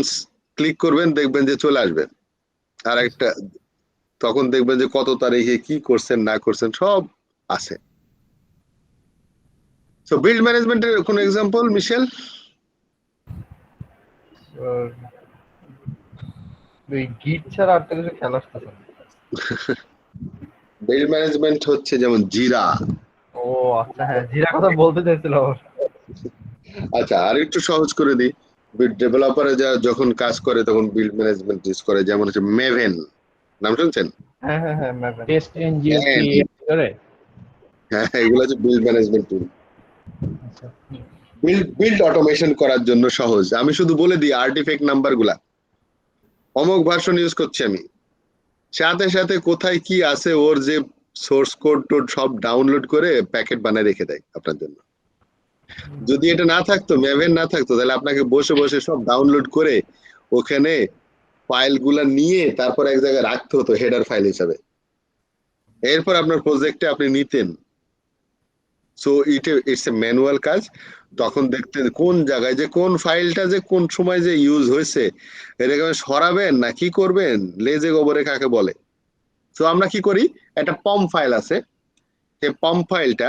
ক্লিক করবেন, দেখবেন যে চলে আসবে আর একটা, তখন দেখবেন যে কত তারিখে কি করছেন না করছেন সব আছে। সো বিল্ড ম্যানেজমেন্টের কোন এক্সাম্পল মিশেল? গিট ছাড়া আর তো কিছু খেলা আসতেছে না। বিল্ড ম্যানেজমেন্ট হচ্ছে যেমন জিরা। ও আচ্ছা, হ্যাঁ, জিরা কথা বলতে চাইছিলাম। আচ্ছা, আর একটু সহজ করে দিই, ডেভেলপারে যারা যখন কাজ করে তখন বিল্ড ম্যানেজমেন্ট ইউজ করে, যেমন হচ্ছে মেভেন, নাম শুনছেন? হ্যাঁ হ্যাঁ হ্যাঁ, ম্যাভেন। টেস্ট এনজিওসি করে। হ্যাঁ, এগুলো হচ্ছে বিল্ড ম্যানেজমেন্ট টুল। বিল্ড অটোমেশন করার জন্য সহজ। আমি শুধু বলে দিই আর্টিফ্যাক্ট নাম্বার গুলা, অমুক ভার্সন ইউজ করছি আমি, সাথে সাথে কোথায় কি আছে ওর যে সোর্স কোড টোড সব ডাউনলোড করে প্যাকেট বানায় রেখে দেয় আপনার জন্য। যদি এটা না থাকতো, মেভেন না থাকতো, তাহলে আপনাকে বসে বসে সব ডাউনলোড করে ওখানে ফাইল গুলা নিয়ে তারপর এক জায়গায় রাখতে হতো হেডার ফাইল হিসাবে, এরপর আপনার প্রজেক্টে আপনি নিতেন। সো ইটস এ ম্যানুয়াল কাজ। তখন দেখতেন কোন জায়গায় যে কোন ফাইলটা যে কোন সময় যে ইউজ হয়েছে, এটাকে সরাবেন না কি করবেন, লেজে গোবরে কাকে বলে। তো আমরা কি করি, একটা পম ফাইল আছে, সেই পম ফাইলটা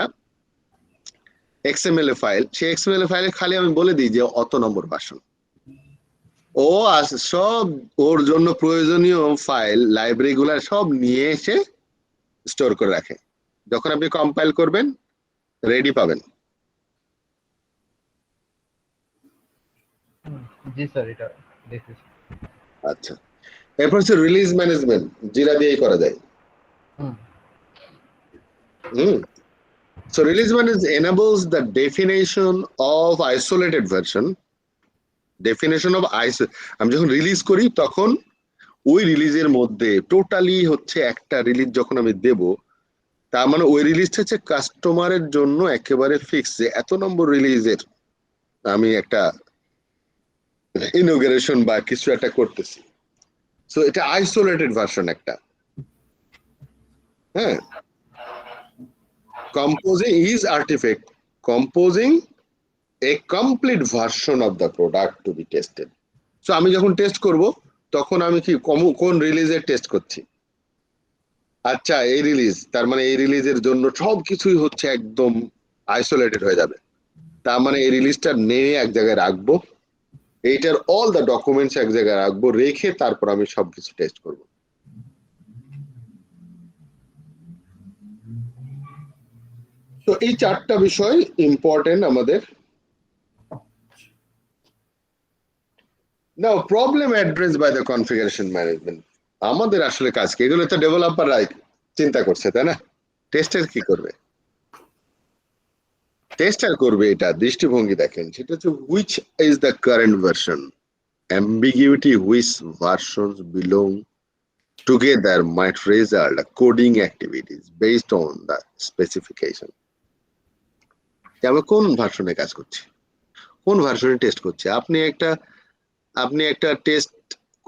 XML ফাইল, সেই XML ফাইলে খালি আমি বলে দিই যে অত নম্বর ভার্সন, ও সব ওর জন্য প্রয়োজনীয় ফাইল লাইব্রেরি গুলা সব নিয়ে এসে স্টোর করে রাখে। যখন আপনি কম্পাইল করবেন রেডি পাবেন। জি স্যার, এটা দেখেছি। আচ্ছা, এরপর হচ্ছে রিলিজ ম্যানেজমেন্ট, জিরা দিয়েই করা যায়। So release management enables the definition of isolated version. Definition of আমি যখন রিলিজ করি তখন ওই রিলিজের মধ্যে টোটালি হচ্ছে একটা রিলিজ যখন আমি দেব, তার মানে ওই রিলিজটা হচ্ছে কাস্টমারের জন্য একেবারে ফিক্স, যে এত নম্বর রিলিজের আমি একটা ইনোগ্রেশন বা কিছু একটা করতেছি। সো এটা আইসোলেটেড ভার্সন একটা। হ্যাঁ, composing is artifact composing a complete version of the product to be tested. So আমি যখন টেস্ট করব তখন আমি কি কোন রিলিজের টেস্ট করছি, আচ্ছা, এই রিলিজ, তার মানে এই রিলিজের জন্য সবকিছুই হচ্ছে একদম আইসোলেটেড হয়ে যাবে। তার মানে এই রিলিজটা নিয়ে এক জায়গায় রাখবো, এইটার অল দ্য ডকুমেন্টস এক জায়গায় রাখবো, রেখে তারপর আমি সবকিছু টেস্ট করব। তো এই চারটা বিষয় ইম্পর্টেন্ট আমাদের। Now problem address by the configuration management, আমাদের আসলে কাজ কি? এগুলো তো ডেভেলপাররাই চিন্তা করছে, তাই না? টেস্টার কি করবে? টেস্টার করবে এটা দৃষ্টিভঙ্গি দেখেন, সেটা হচ্ছে which is the current version, ambiguity which versions belong together might result coding activities based on the specification. আমরা কোন ভার্সনে কাজ করছি, কোন ভার্সনে টেস্ট করছি? আপনি একটা টেস্ট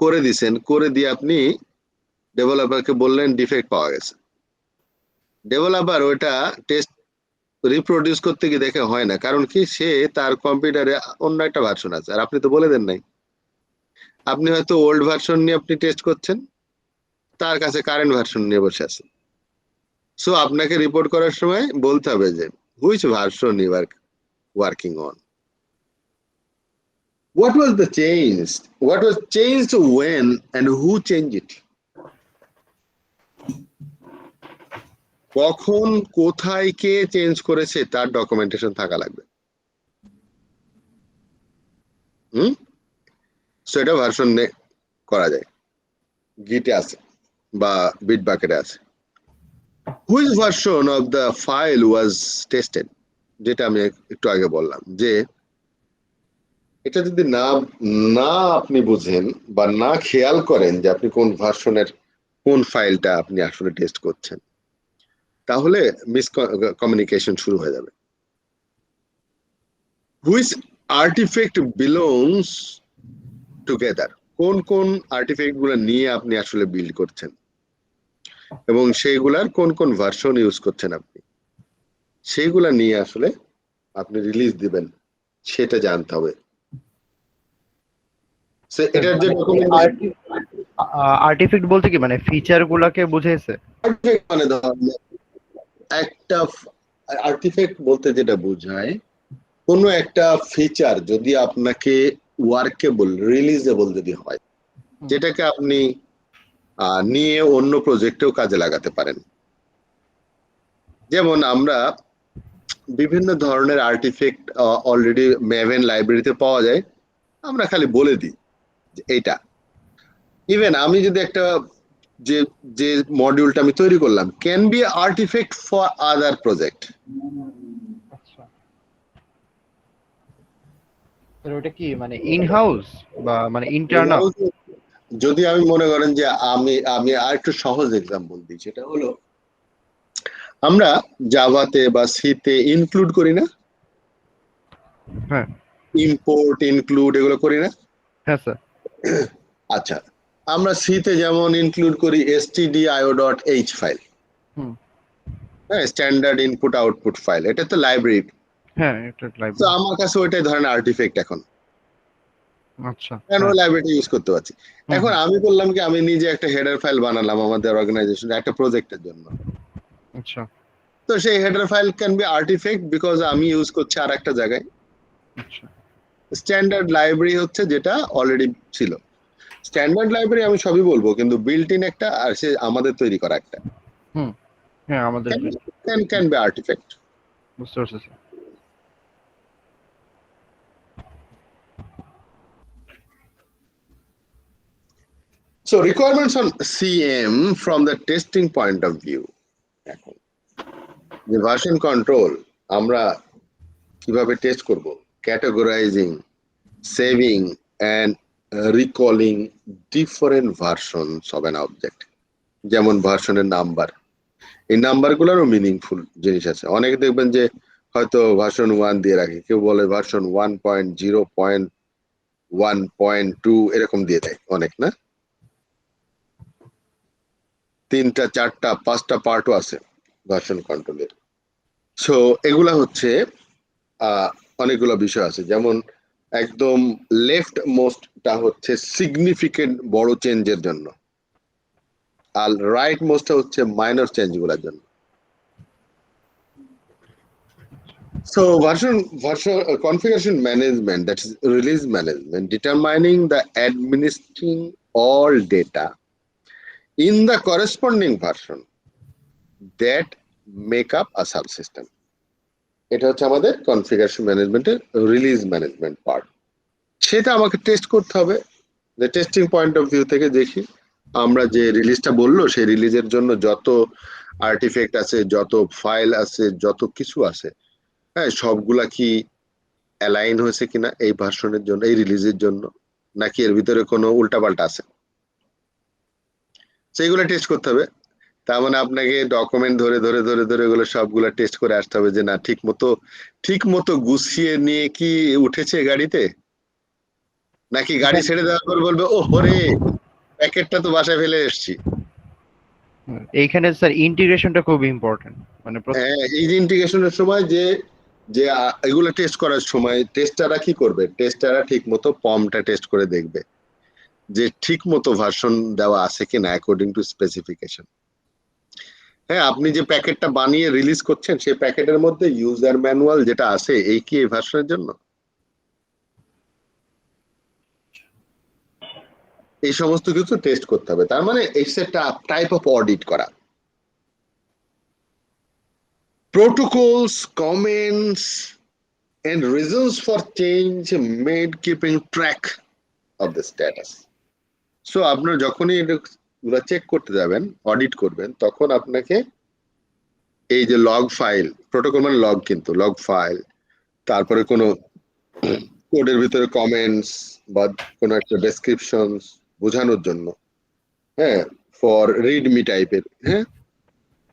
করে দিছেন, করে দিয়ে আপনি ডেভেলপারকে বললেন ডিফেক্ট পাওয়া গেছে। ডেভেলপার ওটা টেস্ট রিপ্রোডিউস করতে গিয়ে দেখে হয় না, কারণ কি? সে তার কম্পিউটারে অন্য একটা ভার্সন আছে, আর আপনি তো বলে দেন নাই। আপনি হয়তো ওল্ড ভার্সন নিয়ে আপনি টেস্ট করছেন, তার কাছে কারেন্ট ভার্সন নিয়ে বসে আছে। সো আপনাকে রিপোর্ট করার সময় বলতে হবে যে which version you are working on, what was the change, what was changed when and who changed it, কখন কোথায় কে চেঞ্জ করেছে তার ডকুমেন্টেশন থাকা লাগবে। সো এটা ভার্সন করা যায়, গিটে আছে বা বিট বাকেটে আছে। Which version of the file was tested, যেটা আমি একটু আগে বললাম, যে এটা যদি না আপনি বুঝেন বা না খেয়াল করেন যে আপনি কোন ভার্সনের কোন ফাইলটা আপনি আসলে টেস্ট করছেন, তাহলে মিসকমিউনিকেশন শুরু হয়ে যাবে। হুইচ আর্টিফ্যাক্ট বিলংস টুগেদার, কোন কোন আর্টিফ্যাক্ট গুলো নিয়ে আপনি আসলে বিল্ড করছেন এবং সেইগুলার কোন কোন ভার্সন ইউজ করছেন আপনি, সেইগুলা নিয়ে আসলে আপনি রিলিজ দিবেন, সেটা জানতে হবে। এটার যে আর্টিফ্যাক্ট বলতে কি মানে ফিচার গুলাকে বুঝাইছে? মানে একটা আর্টিফ্যাক্ট বলতে যেটা বোঝায়, কোনো একটা ফিচার যদি আপনাকে ওয়ার্কেবল, রিলিজেবল যদি হয়, যেটাকে আপনি নিয়ে অন্য প্রজেক্টেও কাজে লাগাতে পারেন। যেমন আমরা বিভিন্ন ধরনের আর্টিফ্যাক্ট অলরেডি ম্যাভেন লাইব্রেরিতে পাওয়া যায়, আমরা খালি বলে দিই যে এইটা। ইভেন আমি যদি একটা যে মডিউলটা আমি তৈরি করলাম can be artefact for other project. ওটা কি মানে ইন হাউস বা মানে ইন্টারনাল? যদি আমি মনে করেন যে আমি আর একটু সহজ এক্সাম্পল দিই, সেটা হলো আমরা জাভাতে বা সিতে ইনক্লুড করি না? হ্যাঁ। ইম্পোর্ট ইনক্লুড এগুলো করি না? হ্যাঁ স্যার। আচ্ছা, আমরা সিতে যেমন ইনক্লুড করি stdio.h ফাইল, হ্যাঁ, স্ট্যান্ডার্ড ইনপুট আউটপুট ফাইল, এটা তো লাইব্রেরি। হ্যাঁ, এটা লাইব্রেরি। তো আমার কাছে ওইটাই ধরেন আর্টিফ্যাক্ট এখন। আচ্ছা, কেন ওই লাইব্রেরিটা ইউজ করতে পারছি। এখন আমি বললাম কি আমি নিজে একটা হেডার ফাইল বানালাম আমাদের অর্গানাইজেশনে একটা প্রজেক্টের জন্য। আচ্ছা, তো সেই header file can be artefact because আমি ইউজ করছি আর একটা জায়গায়। আচ্ছা। স্ট্যান্ডার্ড লাইব্রেরি হচ্ছে যেটা অলরেডি ছিল। স্ট্যান্ডার্ড লাইব্রেরি আমি সবই বলবো, কিন্তু বিল্ট ইন একটা আর সে আমাদের তৈরি করা একটা। হ্যাঁ, আমাদের ক্যান বি আর্টিফ্যাক্ট। বুঝতে পারছি sir. So requirements on CM from the testing point of view, এখন যে ভার্সন কন্ট্রোল আমরা কিভাবে টেস্ট করব, categorising, saving and recalling different versions of an object. যেমন ভার্সনের নাম্বার, এই নাম্বারগুলোরও মিনিংফুল জিনিস আছে। অনেকে দেখবেন যে হয়তো ভার্সন 1 দিয়ে রাখে, কেউ বলে ভার্সন 1.0.1.2 এরকম দিয়ে দেয় অনেক, না? 3টা 4টা 5টা পার্টও আছে ভার্সন কন্ট্রোলের। সো এগুলা হচ্ছে অনেকগুলো বিষয় আছে। যেমন একদম লেফট মোস্টটা হচ্ছে সিগনিফিকেন্ট বড় চেঞ্জের জন্য, আর রাইট মোস্টটা হচ্ছে মাইনর চেঞ্জ গুলোর জন্য। So version configuration management, that is release management, determining the administering all data in the corresponding version that make up a subsystem. এটা হচ্ছে আমাদের কনফিগারেশন ম্যানেজমেন্টের রিলিজ ম্যানেজমেন্ট পার্ট। সেটা আমাকে টেস্ট করতে হবে, যে টেস্টিং পয়েন্ট অফ ভিউ থেকে দেখি আমরা যে রিলিজটা বললো সেই রিলিজের জন্য যত আর্টিফেক্ট আছে, যত ফাইল আছে, যত কিছু আছে, হ্যাঁ সবগুলা কি অ্যালাইন হয়েছে কিনা এই ভার্সনের জন্য, এই রিলিজের জন্য, নাকি এর ভিতরে কোনো উল্টাপাল্টা আছে, সেইগুলো টেস্ট করতে হবে। তার মানে আপনাকে ডকুমেন্ট ধরে ধরে ধরে ধরে এগুলো সবগুলো টেস্ট করে আসতে হবে যে না ঠিক মতো গুছিয়ে নিয়ে কি উঠেছে গাড়িতে, নাকি গাড়ি ছেড়ে দেওয়ার পর বলবে ও হরে প্যাকেটটা তো বাসায় ফেলে এসেছি। এইখানে স্যার ইন্টিগ্রেশনটা খুব ইম্পর্টেন্ট, মানে হ্যাঁ, এই যে ইন্টিগ্রেশনের সময় যে এগুলো টেস্ট করার সময় টেস্টাররা কি করবে, টেস্টাররা ঠিক মতো পমটা টেস্ট করে দেখবে যে ঠিক মতো ভার্সন দেওয়া আছে কিনা অ্যাকর্ডিং টু স্পেসিফিকেশন। হ্যাঁ, আপনি যে প্যাকেটটা বানিয়ে রিলিজ করছেন সেই প্যাকেটের মধ্যে ইউজার ম্যানুয়াল যেটা আছে এই কি এই ভার্সনের জন্য, এই সমস্ত কিছু টেস্ট করতে হবে। তার মানে এই সেটটা টাইপ অফ অডিট করা। Protocols, comments, and reasons for change made keeping track of the status. So আপনার যখনই এগুলো চেক করতে যাবেন, অডিট করবেন, তখন আপনাকে এই যে লগ ফাইল, প্রোটোকল মানে লগ, কিন্তু লগ ফাইল, তারপরে কোনো কোডের ভিতরে কমেন্টস বা কোনো একটা ডেসক্রিপশন বোঝানোর জন্য, হ্যাঁ ফর রিডমি টাইপের, হ্যাঁ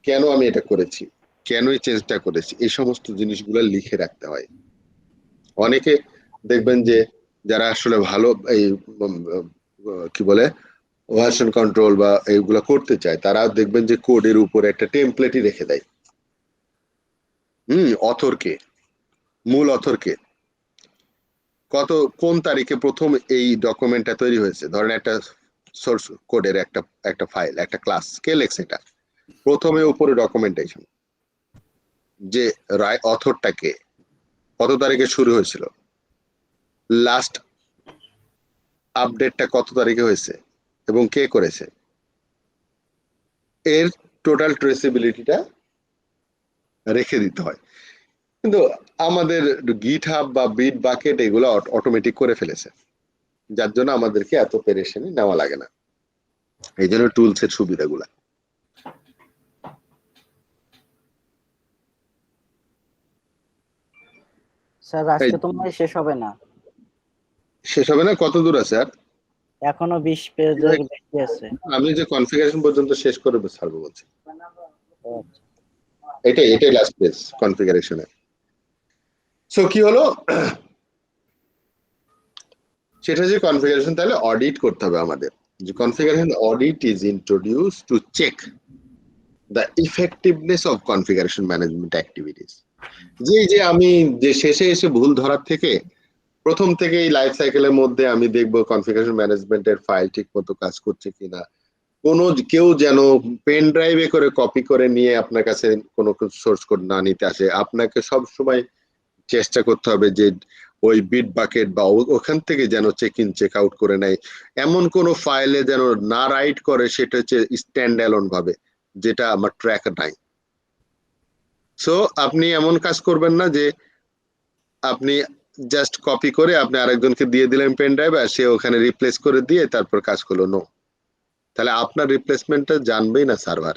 কেন আমি এটা করেছি, কেন এই চেঞ্জটা করেছি, এই সমস্ত জিনিসগুলো লিখে রাখতে হয়। অনেকে দেখবেন যে যারা আসলে ভালো এই কি বলে ভার্সন কন্ট্রোল বা এইগুলো করতে চায়, তারা দেখবেন যে কোডের উপরে একটা টেমপ্লেটই রেখে দেয়। অথরকে, মূল অথরকে কোন তারিখে প্রথম এই ডকুমেন্টটা তৈরি হয়েছে, ধরেন একটা সোর্স কোডের একটা ফাইল, একটা ক্লাস কে লেখছে, এটা প্রথমে উপরে ডকুমেন্টেশন যে অথরটাকে কত তারিখে শুরু হয়েছিল, লাস্ট আপডেটটা কত তারিখে হয়েছে এবং কে করেছে, এর টোটাল ট্রেসেবিলিটিটা রেখে দিতে হয়। কিন্তু আমাদের গিটহাব বা বিট বাকেট এগুলো অটোমেটিক করে ফেলেছে, যার জন্য আমাদেরকে এত পেরেশানি নেওয়া লাগে না। এই জন্য টুলসের সুবিধাগুলা। স্যার আজকে তো মনে হয় শেষ হবে না। শেষ হবে না? কত দূর আছে আর? এখনো 20 পেজের বেশি আছে। আমি যে কনফিগারেশন পর্যন্ত শেষ করে ছাড়বো বলছি। এটাই লাস্ট পেজ কনফিগারেশনের। সো কি হলো, সেটা যে কনফিগারেশন, তাহলে অডিট করতে হবে আমাদের। যে configuration audit is introduce to check the effectiveness of configuration management activities. যে আমি যে শেষে এসে ভুল ধরার থেকে প্রথম থেকে এই লাইফ সাইকেলের মধ্যে আমি দেখবো কনফিগারেশন ম্যানেজমেন্টের ফাইল ঠিক মতো কাজ করছে কিনা, কেউ যেন পেন ড্রাইভে করে কপি করে নিয়ে আপনার কাছে কোনো সোর্স কোড না নিতে আসে। আপনাকে সব সময় চেষ্টা করতে হবে যে ওই বিট বাকেট বা ওখান থেকে যেন চেক ইন চেক আউট করে নেয়, এমন কোনো ফাইলে যেন না রাইট করে, সেটা হচ্ছে স্ট্যান্ড অ্যালোন ভাবে, যেটা আমার ট্র্যাক নাই। সো আপনি এমন কাজ করবেন না যে আপনি জাস্ট কপি করে আপনি আরেকজনকে দিয়ে দিলেন পেন ড্রাইভ, আর সে ওখানে রিপ্লেস করে দিয়ে তারপর কাজ করলো। নো, তাহলে আপনার রিপ্লেসমেন্টটা জানবেই না সার্ভার,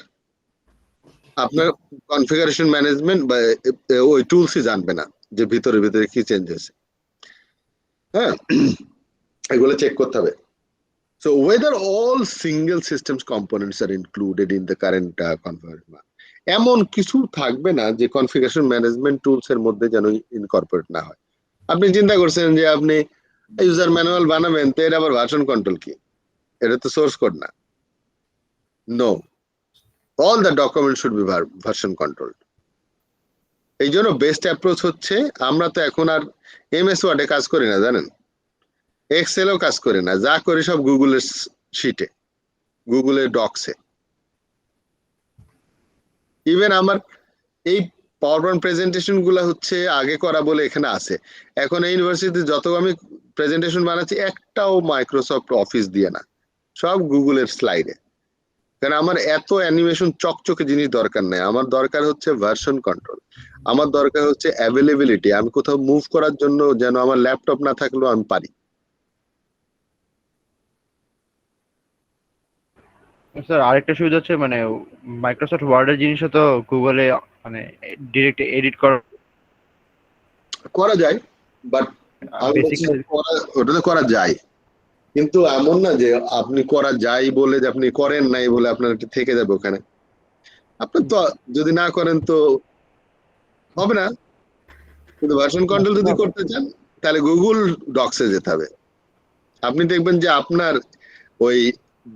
আপনার কনফিগারেশন ম্যানেজমেন্ট বা ওই টুলসই জানবে না যে ভিতরে কি চেঞ্জ হয়েছে। হ্যাঁ, এগুলো চেক করতে হবে। So whether all single systems components are included in the current configuration, এমন কিছু থাকবে না যে কনফিগারেশন ম্যানেজমেন্ট টুলস এর মধ্যে যেন ইনকর্পোরেট না হয়। আপনি চিন্তা করছেন যে আপনি ইউজার ম্যানুয়াল বানাবেন, তো এর আবার ভার্সন কন্ট্রোল কি? এটা তো সোর্স কোড না। No, all the documents should be version controlled. এই জন্য বেস্ট অ্যাপ্রোচ হচ্ছে, আমরা তো এখন আর এমএস ওয়ার্ডে কাজ করি না, জানেন, এক্সেলও কাজ করি না, যা করি সব গুগলের শিটে, গুগলের ডক্সে। ইভেন আমার এই পাওয়ার পয়েন্ট প্রেজেন্টেশন গুলা হচ্ছে আগে করা বলে এখানে আছে। এখন এই ইউনিভার্সিটিতে যত আমি প্রেজেন্টেশন বানাচ্ছি একটাও মাইক্রোসফট অফিস দিয়ে না, সব গুগলের স্লাইডে। কারণ আমার এত অ্যানিমেশন চকচকে জিনিস দরকার নেই, আমার দরকার হচ্ছে ভার্সন কন্ট্রোল, আমার দরকার হচ্ছে অ্যাভেলেবিলিটি। আমি কোথাও মুভ করার জন্য যেন আমার ল্যাপটপ না থাকলেও আমি পারি। স্যার আরেকটা সুবিধা হচ্ছে মানে মাইক্রোসফট ওয়ার্ডের জিনিসও তো গুগলে মানে ডিরেক্ট এডিট করা যায়, বাট বেসিক্যালি ওটা তো করা যায়, কিন্তু এমন না যে আপনি করা যায় বলে যে আপনি করেন নাই বলে আপনার একটা থেকে যাবে ওখানে। আপনি তো যদি না করেন তো হবে না। কিন্তু ভার্সন কন্ট্রোল যদি করতে চান তাহলে গুগল ডক্সে যেতে হবে। আপনি দেখবেন যে আপনার ওই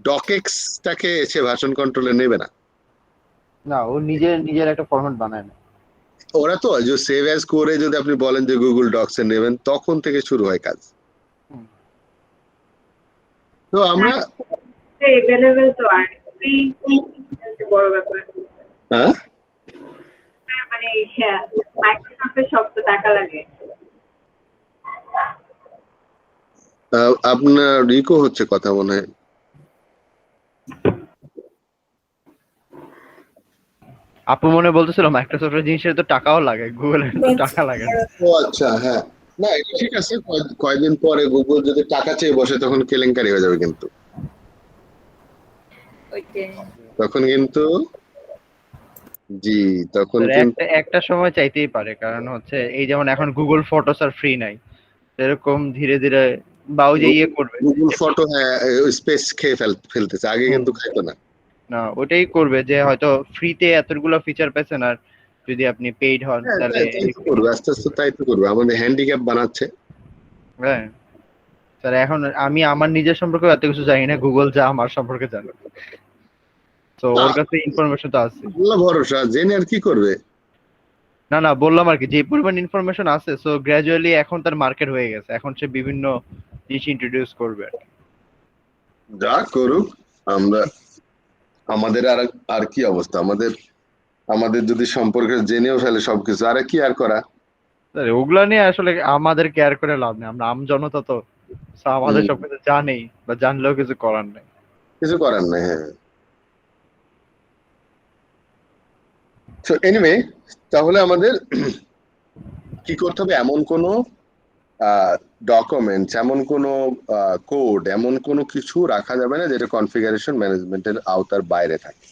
ডকেক্সটাকে সে ভার্সন কন্ট্রোলে নেবে না। না, ও নিজের একটা ফরম্যাট বানায় না। ওরা তো যে সেভ অ্যাজ করে যদি আপনি বলেন যে গুগল ডক্সে নেবেন, তখন থেকে শুরু হয় কাজ। তো আমরা এভেলেবেল তো আর ফ্রি বড় ব্যাপার। হ্যাঁ মানে মাইক্রোসফটের সব তো টাকা লাগে। আপনার রিকো হচ্ছে কথা মনে হয়। আপু মনে বলতেছিল মাইক্রোসফটের জিনিসের তো টাকাও লাগে, গুগলের তো টাকা লাগে না। ও আচ্ছা, হ্যাঁ, না এটা ঠিক আছে। কয়েকদিন পরে গুগল যদি টাকা চেয়ে বসে তখন কেলেঙ্কারি হয়ে যাবে, কিন্তু তখন কিন্তু জি তখন স্যার, কিন্তু একটা সময় চাইতেই পারে, কারণ হচ্ছে এই যেমন এখন গুগল ফটোস আর ফ্রি নাই, এরকম ধীরে ধীরে বা ওই যে ইয়ে করবে গুগল ফটো, হ্যাঁ, স্পেস খেয়ে ফেলতেছে, আগে কিন্তু খাইতো না। না, ওটাই করবে যে হয়তো ফ্রিতে এতগুলো ফিচার পেছেন, আর যদি আপনি পেইড হন হ্যাঁ, তাহলে তাই তো করবে, আস্তে আস্তে তাই তো করবে। আমাদের হ্যান্ডিক্যাপ বানাচ্ছে। হ্যাঁ স্যার, এখন আমি আমার নিজের সম্পর্কে এত কিছু জানি না, গুগল যা আমার সম্পর্কে জানে, তো ওর কাছে ইনফরমেশন তো আছে। আল্লাহ ভরসা, জেনে আর কি করবে। না বললাম আর কি, যে পরিমাণ ইনফরমেশন আছে, সো গ্রাজুয়ালি এখন তার মার্কেট হয়ে গেছে, এখন সে বিভিন্ন জিনিস ইন্ট্রোডিউস করবে। যা করুক, আমরা আমাদের আর কি অবস্থা, আমাদের যদি সম্পর্কে জেনেও ফেলে সবকিছু, আরে কি আর করা। স্যার ওগুলা নিয়ে আসলে আমাদের কেয়ার করে লাভ নেই, আমরা আমজনতা তো, so আমাদের সবকিছু জানেই, বা জানলেও কিছু করার নেই। কিছু করার নাই, হ্যাঁ। সো এনিওয়ে, তাহলে আমাদের কি করতে হবে, এমন কোনো ডকুমেন্টস, এমন কোনো কোড, এমন কোনো কিছু রাখা যাবে না যেটা কনফিগারেশন ম্যানেজমেন্টের আওতার বাইরে থাকে।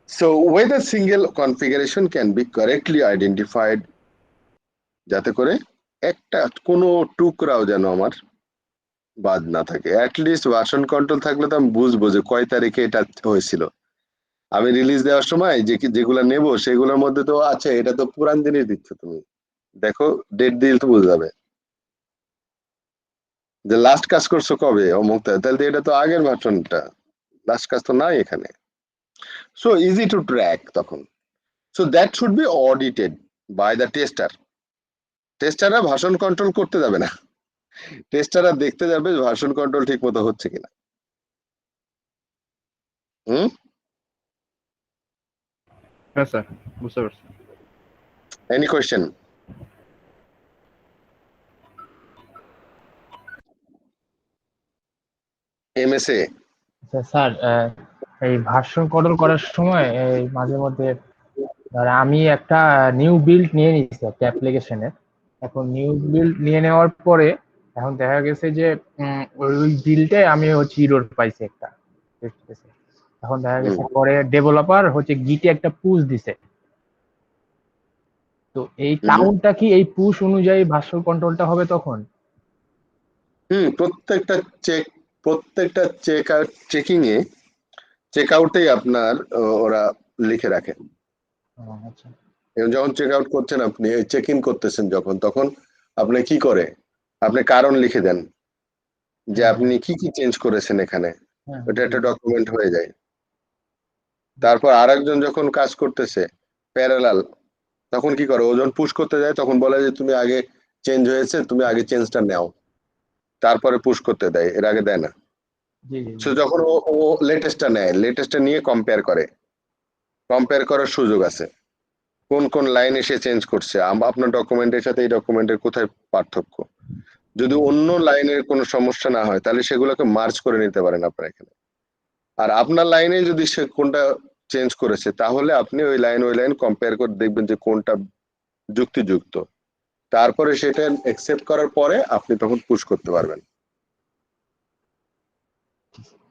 So whether single configuration can be correctly identified, যাতে করে একটা কোনো টুকরাও যেন আমার বাদ না থাকে। অ্যাটলিস্ট ভার্সন কন্ট্রোল থাকলে তো আমি বুঝবো যে কয় তারিখে এটা হয়েছিল। আমি রিলিজ দেওয়ার সময় যেগুলো নেব সেগুলোর মধ্যে তো আছে, এটা তো পুরান জিনিস দিচ্ছ তুমি, দেখো ডেট দিলে তো বুঝে যাবে যে লাস্ট কাজ করছো কবে অমুক, তাহলে এটা তো আগের ভার্সনটা, লাস্ট কাজ তো নাই এখানে। সো ইজি টু ট্র্যাক তখন। So that should be audited by the tester. টেস্টাররা ভার্সন কন্ট্রোল করতে যাবে না, টেস্টাররা দেখতে যাবে ভার্সন কন্ট্রোল ঠিক মতো হচ্ছে কিনা। হ্যাঁ স্যার, বুঝতে পারছি। Any question? এমএসএ স্যার এই ভার্সন কন্ট্রোল করার সময় এই মাঝে মধ্যে আমি একটা নিউ বিল্ড নিয়ে নিচ্ছি একটা অ্যাপ্লিকেশনের। এখন নিউ বিল্ড নিয়ে নেওয়ার পরে এখন দেখা গেছে যে ওই বিল্ডে আমি হচ্ছে ইরর পাইছি একটা। এখন দেখা গেছে পরে ডেভেলপার হচ্ছে গিটে একটা পুশ দিছে, তো এই কাউন্টটা কি এই পুশ অনুযায়ী ভার্সন কন্ট্রোলটা হবে তখন? প্রত্যেকটা চেকিং এ চেক আউটেই আপনার ওরা লিখে রাখে। আচ্ছা, যখন চেক আউট করছেন আপনি, চেক ইন করতেছেন যখন, তখন আপনি কি করে, আপনি কারণ লিখে দেন যে আপনি কি কি চেঞ্জ করেছেন এখানে, ওটা একটা ডকুমেন্ট হয়ে যায়। তারপর আরেকজন যখন কাজ করতেছে প্যারালাল, তখন কি করে, ওজন পুশ করতে যায়, তখন বলে যে তুমি আগে চেঞ্জ হয়েছে, তুমি আগে চেঞ্জটা নাও, তারপরে পুশ করতে দেয়, এর আগে দেয় না। সো যখন ও লেটেস্টটা নেয়, লেটেস্টটা নিয়ে কম্পেয়ার করে কম্পেয়ার করার সুযোগ আছে, কোন কোন লাইন এসে চেঞ্জ করছে, আপনার ডকুমেন্টের সাথে এই ডকুমেন্টের কোথায় পার্থক্য। যদি অন্য লাইনের কোনো সমস্যা না হয় তাহলে সেগুলোকে মার্জ করে নিতে পারেন আপনার এখানে। আর আপনার লাইনে যদি সে কোনটা চেঞ্জ করেছে তাহলে আপনি ওই লাইন কম্পেয়ার করে দেখবেন যে কোনটা যুক্তিযুক্ত, তারপরে সেটা অ্যাকসেপ্ট করার পরে আপনি তখন পুশ করতে পারবেন।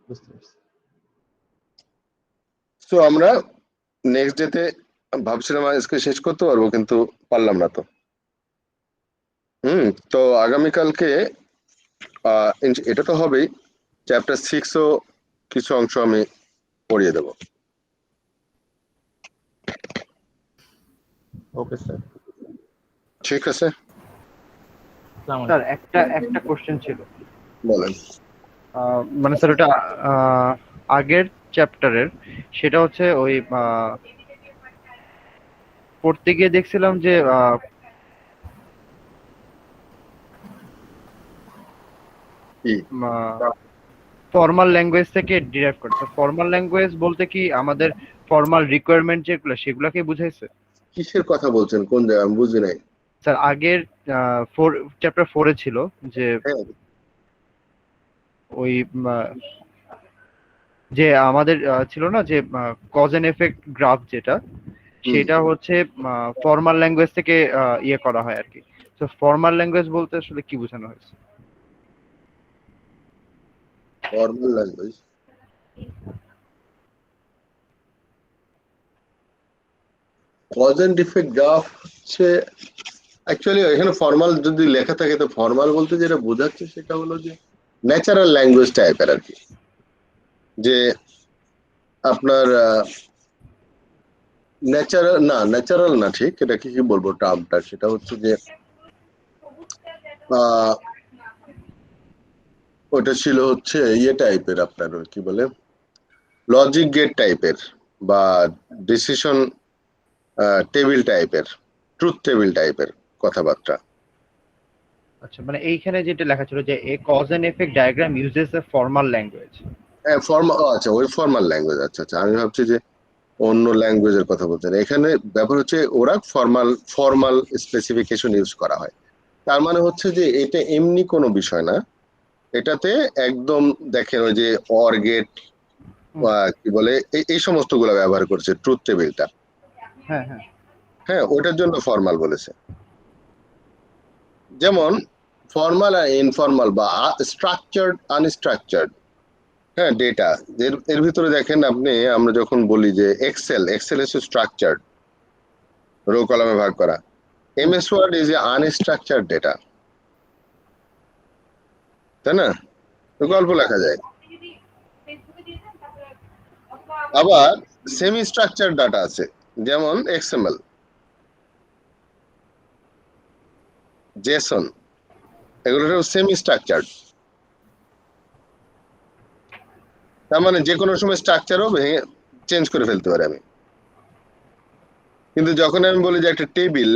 বুঝতে পারছি। তো আমরা নেক্সট ডেতে ভাবছিলাম আজকে শেষ করতে পারবো, কিন্তু পারলাম না। তো তো আগামীকালকে এটা তো হবেই, চ্যাপ্টার 6ও কিছু অংশ আমি পড়িয়ে দেব। Okay sir. ঠিক আছে, আসসালামু স্যার আলাইকুম। একটা কোশ্চেন ছিল। বলেন। মানে স্যার ওটা আগের চ্যাপ্টারের, সেটা হচ্ছে ওই পড়তে গিয়ে দেখছিলাম যে কি ফর্মাল ল্যাঙ্গুয়েজ থেকে ডিরাইভ করছে। ফর্মাল ল্যাঙ্গুয়েজ বলতে কি আমাদের ফর্মাল রিকোয়ারমেন্ট যেগুলো সেগুলোকে বুঝাইছে? কিসের কথা বলছেন, কোন জায়গায় আমি বুঝি নাই। স্যার আগের চ্যাপ্টার 4 ছিল যে হ্যাঁ, ওই যে আমাদের ছিল না যে কজ এন্ড এফেক্ট গ্রাফ, যেটা সেটা হচ্ছে ফর্মাল ল্যাঙ্গুয়েজ থেকে ইয়ে করা হয় আর কি। তো ফর্মাল ল্যাঙ্গুয়েজ বলতে আসলে কি বোঝানো হয়েছে? Formal language cause and effect graph হচ্ছে অ্যাকচুয়ালি এখানে ফর্মাল যদি লেখা থাকে তো ফর্মাল বলতে যেটা বোঝাচ্ছে সেটা হলো যে ন্যাচারাল ল্যাঙ্গুয়েজ টাইপের আর কি, যে আপনার ন্যাচারাল না, ঠিক এটা কি বলবো টার্মটা, সেটা হচ্ছে যে ওটা ছিল হচ্ছে ইয়ে টাইপের, আপনার কি বলে লজিক গেট টাইপের বা ডিসিশন টেবিল টাইপের, ট্রুথ টেবিল টাইপের কথাবার্তা। আচ্ছা, মানে এইখানে যেটা লেখা ছিল যে a cause and effect diagram uses a formal language. হ্যাঁ ফর্মাল, আচ্ছা ওই ফর্মাল ল্যাঙ্গুয়েজ, আচ্ছা আমি ভাবছি যে অন্য ল্যাঙ্গুয়েজের কথা বলছেন। এখানে ব্যাপার হচ্ছে ওরা ফর্মাল স্পেসিফিকেশন ইউজ করা হয়। তার মানে হচ্ছে যে এটা এমনি কোনো বিষয় না, এটাতে একদম দেখেন ওই যে অর গেট কি বলে এই সমস্ত গুলা ব্যবহার করছে, ট্রুথ টেবিলটা। হ্যাঁ হ্যাঁ হ্যাঁ, ওটার জন্য ফর্মাল বলেছে। যেমন ফর্মাল আর ইনফর্মাল বা স্ট্রাকচার্ড আনস্ট্রাকচার্ড, হ্যাঁ ডেটা, এর ভিতরে দেখেন আপনি, আমরা যখন বলি যে এক্সেল হচ্ছে স্ট্রাকচার্ড, রো কলামে ভাগ করা। MS Word is a unstructured data, তাই না? তো গল্প লেখা যায়। আবার সেমি স্ট্রাকচার ডাটা আছে, যেমন এক্সএমএল, জেসন, এগুলো সেমি স্ট্রাকচার্ড। তার মানে যে কোনো সময় স্ট্রাকচারও ভেঙে চেঞ্জ করে ফেলতে পারি আমি। কিন্তু যখন আমি বলি যে একটা টেবিল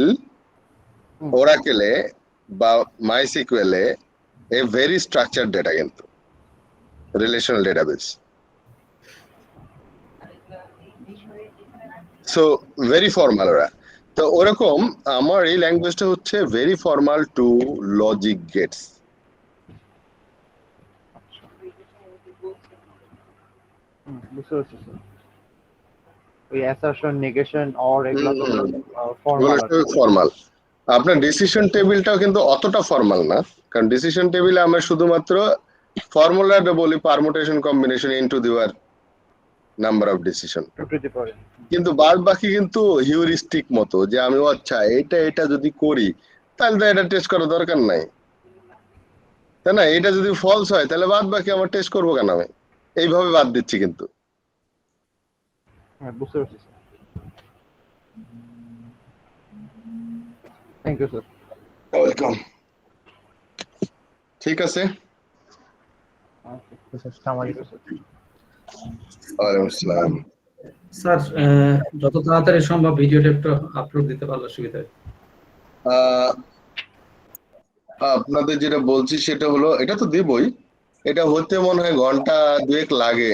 ওরাকেলে বা মাইসিকুয়েলে এ ভেরি স্ট্রাকচার্ড ডেটা, কিন্তু relational database, so very formal ওরা। তো ওরকম আমার এই ল্যাঙ্গুয়েজটা হচ্ছে very formal to logic gates. বুঝতে পারছি স্যার। ওই অ্যাসারশন, নেগেশন, অর এগুলো তো ফর্মাল। ফর্মাল। আপনার ডিসিশন টেবিলটাও কিন্তু অতটা ফর্মাল না, কারণ ডিসিশন টেবিলে আমরা শুধুমাত্র ফর্মুলাটা বলি permutation combination into the number of decision, কিন্তু বাদ বাকি কিন্তু হিউরিস্টিক মতো, যে আমি আচ্ছা এটা যদি করি তাহলে তো এটা টেস্ট করার দরকার নাই, তাই না? এটা যদি ফলস হয় তাহলে বাদ বাকি আমার টেস্ট করবো কেন, আমি এইভাবে বাদ দিচ্ছি কিন্তু। হ্যাঁ বুঝতে পারছি sir. Thank you sir. Welcome. ঠিক আছে, আসসালামু আলাইকুম। ওয়ালাইকুম আসসালাম। স্যার যত তাড়াতাড়ি সম্ভব ভিডিওটা একটু আপলোড দিতে পারলে সুবিধা হয়। আপনাদের যেটা বলছি সেটা হলো, এটা তো দেবই, এটা হতে মনে হয় ঘন্টা 2 লাগে।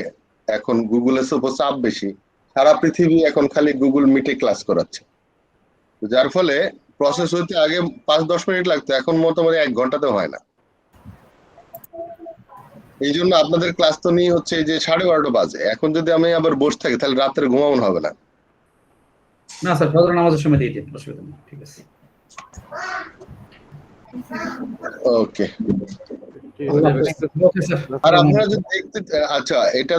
এখন গুগলের উপর চাপ বেশি, সারা পৃথিবী এখন খালি গুগল মিটে ক্লাস করাচ্ছে, তো যার ফলে প্রসেস হইতে আগে 5-10 মিনিট লাগতো, এখন মোটামুটি 1 ঘন্টাতে হয় না। এই জন্য আপনাদের ক্লাস তো নিয়ে হচ্ছে এই যে 12:30 বাজে, এখন যদি আমি আবার বসে থাকি তাহলে রাত্রে ঘুমানো হবে না। না স্যার, ফজর নামাজের সময় দিয়ে দিন, অসুবিধা নেই, ঠিক আছে। ওকে, ওকে স্যার। আর আপনারা যদি দেখতে, আচ্ছা এটা